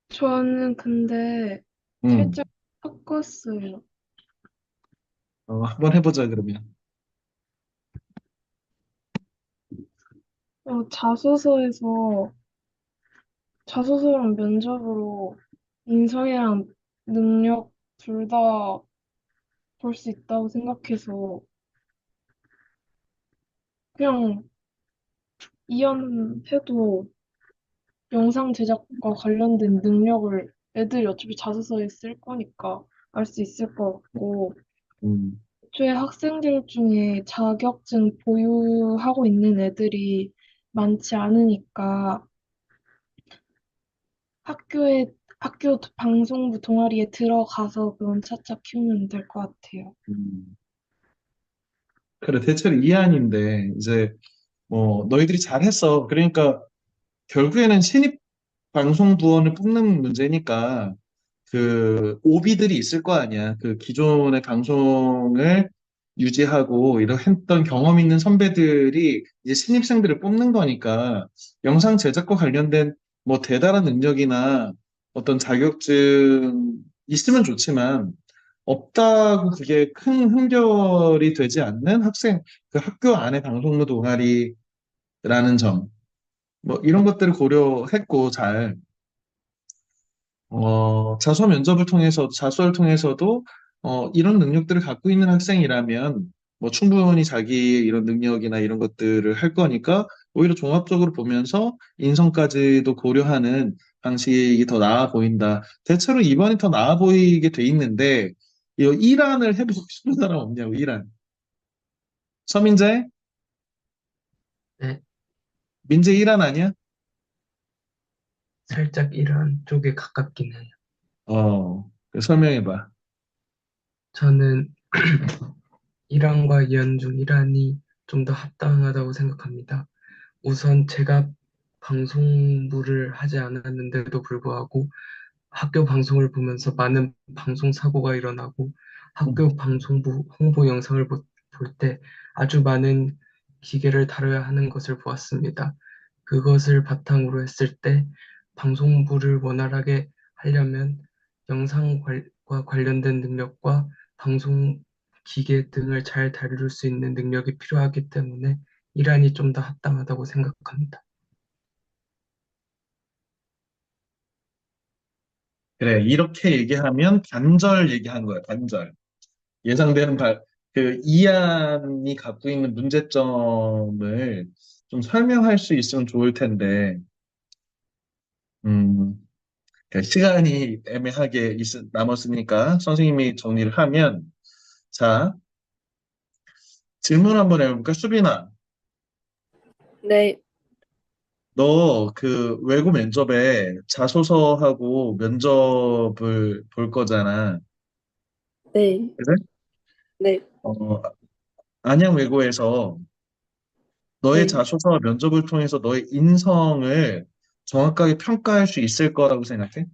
저는 근데 응. 살짝 섞었어요. 한번 해보자, 그러면. 자소서에서 자소서랑 면접으로 인성이랑 능력 둘 다 볼 수 있다고 생각해서 그냥 이연해도 영상 제작과 관련된 능력을 애들이 어차피 자소서에 쓸 거니까 알 수 있을 것 같고 음, 애초에 학생들 중에 자격증 보유하고 있는 애들이 많지 않으니까 학교 방송부 동아리에 들어가서 그건 차차 키우면 될 것 같아요. 음. 그래, 대체로 이안인데, 이제, 너희들이 잘했어. 그러니까, 결국에는 신입 방송부원을 뽑는 문제니까, 그 오비들이 있을 거 아니야. 그 기존의 방송을 유지하고 이런 했던 경험 있는 선배들이 이제 신입생들을 뽑는 거니까 영상 제작과 관련된 뭐 대단한 능력이나 어떤 자격증 있으면 좋지만 없다고 그게 큰 흥결이 되지 않는 학생, 그 학교 안에 방송부 동아리라는 점, 뭐 이런 것들을 고려했고 잘 자소 면접을 통해서, 자소를 통해서도, 이런 능력들을 갖고 있는 학생이라면, 뭐, 충분히 자기의 이런 능력이나 이런 것들을 할 거니까, 오히려 종합적으로 보면서 인성까지도 고려하는 방식이 더 나아 보인다. 대체로 이번이 더 나아 보이게 돼 있는데, 이 이란을 해보고 싶은 사람 없냐고, 이란. 서민재? 네, 민재 이란 아니야? 살짝 이런 쪽에 가깝긴 해요. 설명해봐. 저는 이란과 이안 중 이란이 좀 더 합당하다고 생각합니다. 우선 제가 방송부를 하지 않았는데도 불구하고 학교 방송을 보면서 많은 방송 사고가 일어나고 음, 학교 방송부 홍보 영상을 볼 때 아주 많은 기계를 다뤄야 하는 것을 보았습니다. 그것을 바탕으로 했을 때 방송부를 원활하게 하려면 영상과 관련된 능력과 방송 기계 등을 잘 다룰 수 있는 능력이 필요하기 때문에 이란이 좀 더 합당하다고 생각합니다. 그래, 이렇게 얘기하면 반절 얘기한 거야, 반절. 예상되는 그 이안이 갖고 있는 문제점을 좀 설명할 수 있으면 좋을 텐데, 음, 그러니까 시간이 애매하게 남았으니까 선생님이 정리를 하면, 자, 질문 한번 해볼까? 수빈아, 네, 너 그 외고 면접에 자소서하고 면접을 볼 거잖아. 네, 그래? 네, 어, 안양 외고에서 너의 네. 자소서와 면접을 통해서 너의 인성을 정확하게 평가할 수 있을 거라고 생각해?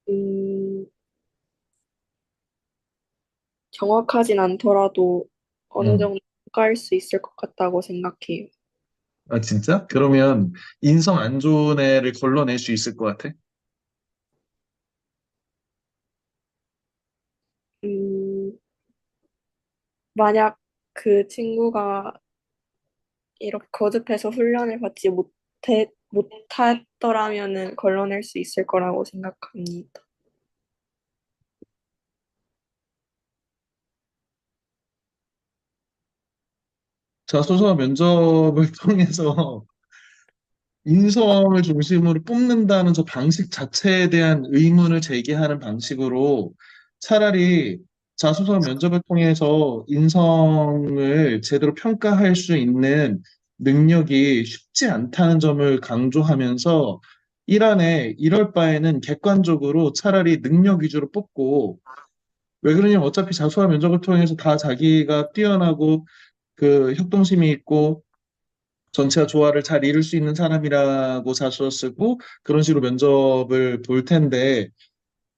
음, 정확하진 않더라도 어느 응. 정도 평가할 수 있을 것 같다고 생각해요. 아, 진짜? 그러면 인성 안 좋은 애를 걸러낼 수 있을 것 같아? 음, 만약 그 친구가 이렇게 거듭해서 훈련을 받지 못했더라면은 걸러낼 수 있을 거라고 생각합니다. 자소서 면접을 통해서 인성을 중심으로 뽑는다는 저 방식 자체에 대한 의문을 제기하는 방식으로 차라리 자소서 면접을 통해서 인성을 제대로 평가할 수 있는 능력이 쉽지 않다는 점을 강조하면서 이럴 바에는 객관적으로 차라리 능력 위주로 뽑고, 왜 그러냐면 어차피 자소서 면접을 통해서 다 자기가 뛰어나고 그 협동심이 있고 전체와 조화를 잘 이룰 수 있는 사람이라고 자소서 쓰고 그런 식으로 면접을 볼 텐데,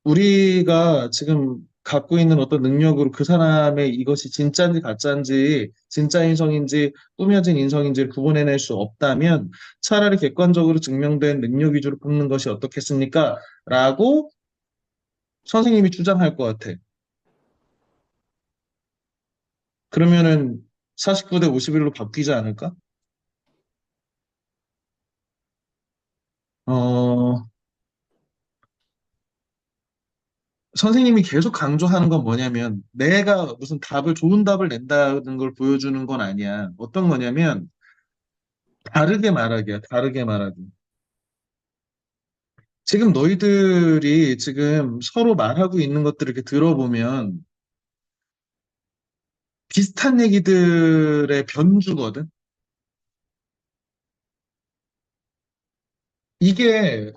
우리가 지금 갖고 있는 어떤 능력으로 그 사람의 이것이 진짜인지 가짜인지, 진짜 인성인지 꾸며진 인성인지를 구분해낼 수 없다면 차라리 객관적으로 증명된 능력 위주로 뽑는 것이 어떻겠습니까? 라고 선생님이 주장할 것 같아. 그러면은 49대 51로 바뀌지 않을까? 어, 선생님이 계속 강조하는 건 뭐냐면 내가 무슨 좋은 답을 낸다는 걸 보여주는 건 아니야. 어떤 거냐면 다르게 말하기야, 다르게 말하기. 지금 너희들이 지금 서로 말하고 있는 것들을 이렇게 들어보면 비슷한 얘기들의 변주거든. 이게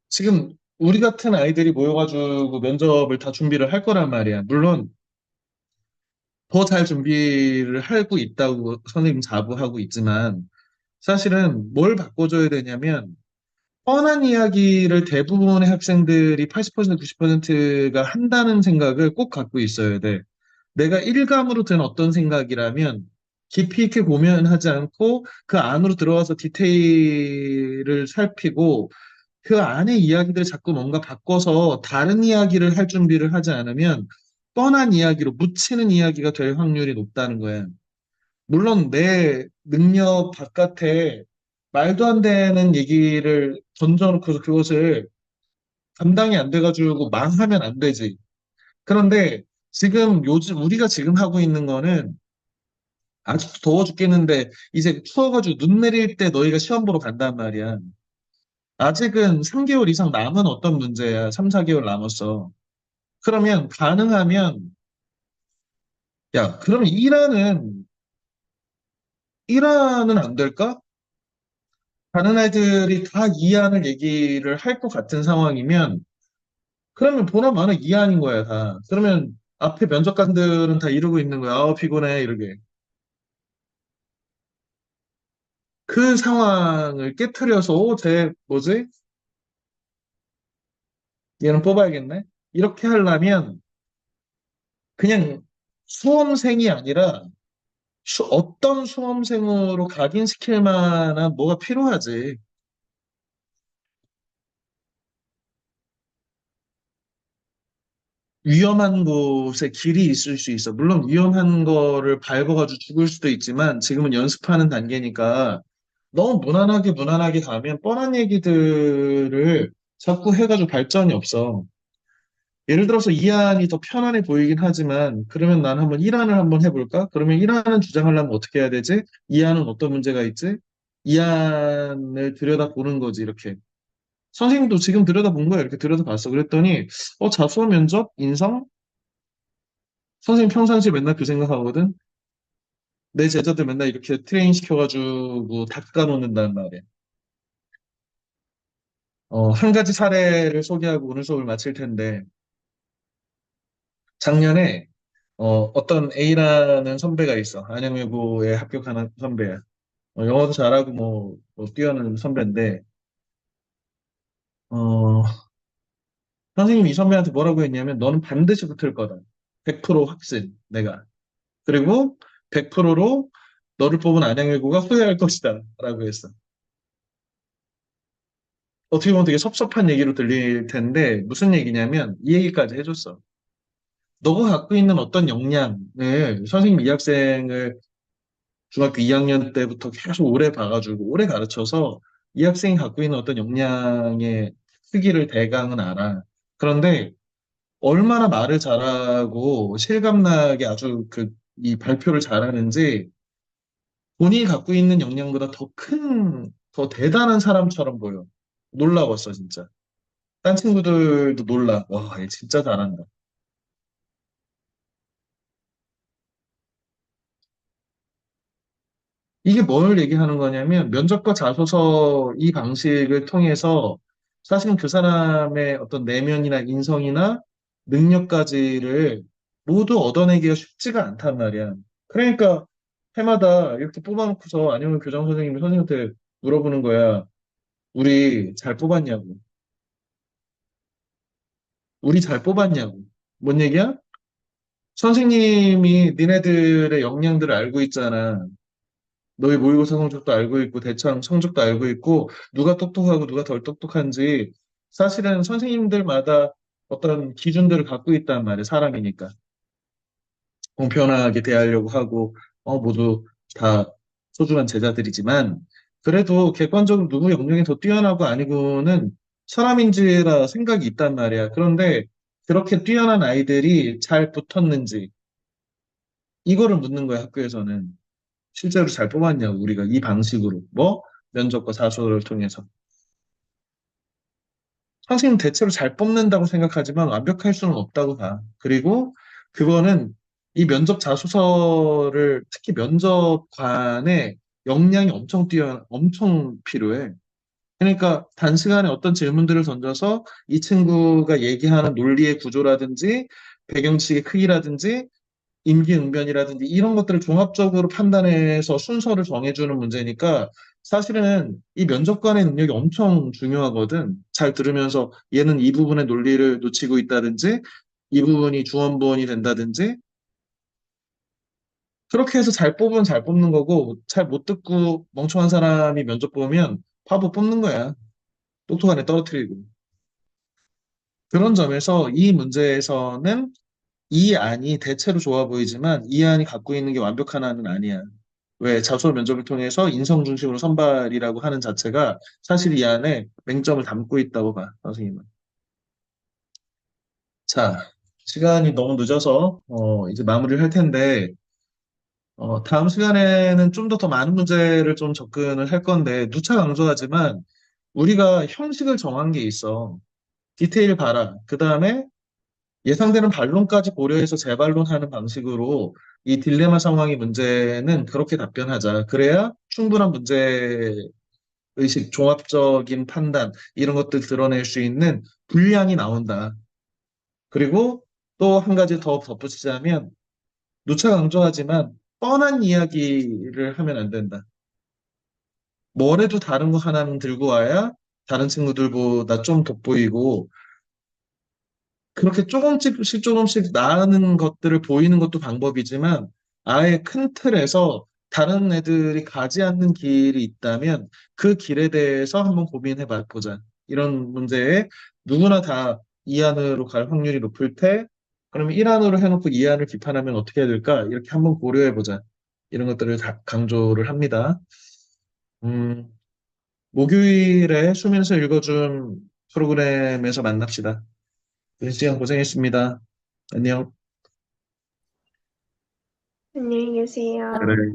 지금 우리 같은 아이들이 모여가지고 면접을 다 준비를 할 거란 말이야. 물론 더 잘 준비를 하고 있다고 선생님 자부하고 있지만 사실은 뭘 바꿔줘야 되냐면 뻔한 이야기를 대부분의 학생들이 80%, 90%가 한다는 생각을 꼭 갖고 있어야 돼. 내가 일감으로 든 어떤 생각이라면 깊이 있게 고민하지 않고 그 안으로 들어가서 디테일을 살피고 그 안의 이야기들을 자꾸 뭔가 바꿔서 다른 이야기를 할 준비를 하지 않으면 뻔한 이야기로 묻히는 이야기가 될 확률이 높다는 거야. 물론 내 능력 바깥에 말도 안 되는 얘기를 던져놓고서 그것을 감당이 안 돼가지고 망하면 안 되지. 그런데 지금 요즘 우리가 지금 하고 있는 거는 아직도 더워 죽겠는데 이제 추워가지고 눈 내릴 때 너희가 시험 보러 간단 말이야. 아직은 3개월 이상 남은 어떤 문제야. 3, 4개월 남았어. 그러면 가능하면 야, 그러면 이란은 안 될까? 다른 애들이 다 이안을 얘기를 할 것 같은 상황이면 그러면 보나 마나 이안인 거야, 다. 그러면 앞에 면접관들은 다 이러고 있는 거야. 아우, 피곤해, 이러게. 그 상황을 깨트려서, 쟤, 뭐지? 얘는 뽑아야겠네? 이렇게 하려면 그냥 수험생이 아니라 어떤 수험생으로 각인시킬 만한 뭐가 필요하지. 위험한 곳에 길이 있을 수 있어. 물론 위험한 거를 밟아가지고 죽을 수도 있지만 지금은 연습하는 단계니까 너무 무난하게 가면 뻔한 얘기들을 자꾸 해가지고 발전이 없어. 예를 들어서 2안이 더 편안해 보이긴 하지만 그러면 난 한번 1안을 한번 해볼까? 그러면 1안은 주장하려면 어떻게 해야 되지? 2안은 어떤 문제가 있지? 2안을 들여다보는 거지, 이렇게. 선생님도 지금 들여다본 거야. 이렇게 들여다봤어. 그랬더니 자수학 면접? 인성? 선생님 평상시에 맨날 그 생각하거든. 내 제자들 맨날 이렇게 트레인 시켜가지고 닦아놓는다는 말이야. 한 가지 사례를 소개하고 오늘 수업을 마칠 텐데, 작년에 어떤 A라는 선배가 있어. 안양외고에 합격하는 선배야. 영어도 잘하고 뭐 뛰어난 선배인데, 어, 선생님이 이 선배한테 뭐라고 했냐면, 너는 반드시 붙을 거다. 100% 확신, 내가. 그리고 100%로 너를 뽑은 안양외고가 후회할 것이다. 라고 했어. 어떻게 보면 되게 섭섭한 얘기로 들릴 텐데 무슨 얘기냐면 이 얘기까지 해줬어. 너가 갖고 있는 어떤 역량을 선생님 이 학생을 중학교 2학년 때부터 계속 오래 봐가지고 오래 가르쳐서 이 학생이 갖고 있는 어떤 역량의 크기를 대강은 알아. 그런데 얼마나 말을 잘하고 실감나게 아주 이 발표를 잘하는지 본인이 갖고 있는 역량보다 더 대단한 사람처럼 보여. 놀라웠어, 진짜. 딴 친구들도 놀라. 와, 얘 진짜 잘한다. 이게 뭘 얘기하는 거냐면 면접과 자소서 이 방식을 통해서 사실은 그 사람의 어떤 내면이나 인성이나 능력까지를 모두 얻어내기가 쉽지가 않단 말이야. 그러니까 해마다 이렇게 뽑아놓고서 아니면 교장 선생님이 선생님한테 물어보는 거야. 우리 잘 뽑았냐고. 우리 잘 뽑았냐고. 뭔 얘기야? 선생님이 니네들의 역량들을 알고 있잖아. 너희 모의고사 성적도 알고 있고, 대창 성적도 알고 있고, 누가 똑똑하고 누가 덜 똑똑한지 사실은 선생님들마다 어떤 기준들을 갖고 있단 말이야, 사람이니까. 공평하게 대하려고 하고, 모두 다 소중한 제자들이지만, 그래도 객관적으로 누구 역량이 더 뛰어나고 아니고는 사람인지라 생각이 있단 말이야. 그런데 그렇게 뛰어난 아이들이 잘 붙었는지, 이거를 묻는 거야, 학교에서는. 실제로 잘 뽑았냐고, 우리가 이 방식으로. 뭐? 면접과 자소를 통해서. 선생님 대체로 잘 뽑는다고 생각하지만 완벽할 수는 없다고 봐. 그리고 그거는 이 면접 자소서를 특히 면접관의 역량이 엄청 필요해. 그러니까 단시간에 어떤 질문들을 던져서 이 친구가 얘기하는 논리의 구조라든지 배경식의 크기라든지 임기응변이라든지 이런 것들을 종합적으로 판단해서 순서를 정해주는 문제니까 사실은 이 면접관의 능력이 엄청 중요하거든. 잘 들으면서 얘는 이 부분의 논리를 놓치고 있다든지 이 부분이 주원부원이 된다든지 그렇게 해서 잘 뽑으면 잘 뽑는 거고 잘 못 듣고 멍청한 사람이 면접 보면 바보 뽑는 거야. 똑똑한 애 떨어뜨리고. 그런 점에서 이 문제에서는 이 안이 대체로 좋아 보이지만 이 안이 갖고 있는 게 완벽한 안은 아니야. 왜 자소 면접을 통해서 인성 중심으로 선발이라고 하는 자체가 사실 이 안에 맹점을 담고 있다고 봐, 선생님은. 자, 시간이 너무 늦어서 이제 마무리를 할 텐데 다음 시간에는 좀 더 많은 문제를 좀 접근을 할 건데 누차 강조하지만 우리가 형식을 정한 게 있어. 디테일 봐라. 그 다음에 예상되는 반론까지 고려해서 재반론하는 방식으로 이 딜레마 상황의 문제는 그렇게 답변하자. 그래야 충분한 문제 의식, 종합적인 판단, 이런 것들 드러낼 수 있는 분량이 나온다. 그리고 또 한 가지 더 덧붙이자면, 누차 강조하지만, 뻔한 이야기를 하면 안 된다. 뭐래도 다른 거 하나는 들고 와야 다른 친구들보다 좀 돋보이고, 그렇게 조금씩 나아가는 것들을 보이는 것도 방법이지만 아예 큰 틀에서 다른 애들이 가지 않는 길이 있다면 그 길에 대해서 한번 고민해 보자. 이런 문제에 누구나 다 이안으로 갈 확률이 높을 테 그러면 1안으로 해놓고 2안을 비판하면 어떻게 해야 될까? 이렇게 한번 고려해 보자. 이런 것들을 다 강조를 합니다. 음, 목요일에 수면서 읽어준 프로그램에서 만납시다. 이 시간 고생했습니다. 안녕. 안녕히 계세요. 그래.